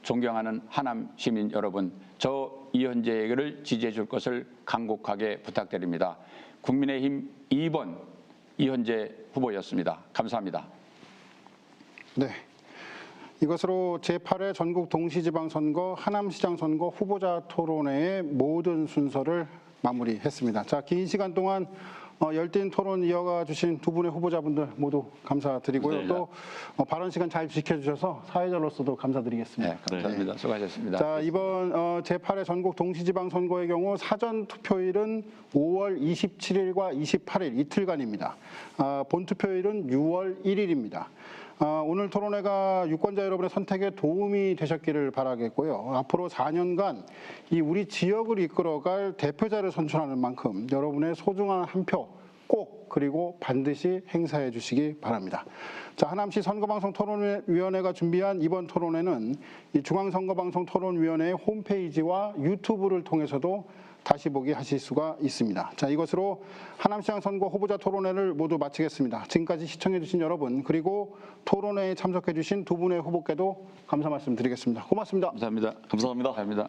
존경하는 하남 시민 여러분, 저 이현재를 지지해 줄 것을 간곡하게 부탁드립니다. 국민의힘 2번 이현재 후보였습니다. 감사합니다. 네. 이것으로 제8회 전국 동시지방선거 하남시장 선거 후보자 토론회의 모든 순서를 마무리했습니다. 자, 긴 시간 동안 열띤 토론 이어가 주신 두 분의 후보자분들 모두 감사드리고요. 네. 또 발언 시간 잘 지켜주셔서 사회자로서도 감사드리겠습니다. 네, 감사합니다. 수고하셨습니다. 자, 이번 제8회 전국 동시지방선거의 경우 사전 투표일은 5월 27일과 28일 이틀간입니다. 본투표일은 6월 1일입니다. 오늘 토론회가 유권자 여러분의 선택에 도움이 되셨기를 바라겠고요. 앞으로 4년간 이 우리 지역을 이끌어갈 대표자를 선출하는 만큼 여러분의 소중한 한 표 꼭 그리고 반드시 행사해 주시기 바랍니다. 자, 하남시 선거방송 토론위원회가 준비한 이번 토론회는 이 중앙선거방송 토론위원회의 홈페이지와 유튜브를 통해서도 다시 보기 하실 수가 있습니다. 자, 이것으로 하남시장 선거 후보자 토론회를 모두 마치겠습니다. 지금까지 시청해 주신 여러분 그리고 토론회에 참석해 주신 두 분의 후보께도 감사 말씀드리겠습니다. 고맙습니다. 감사합니다. 감사합니다. 감사합니다.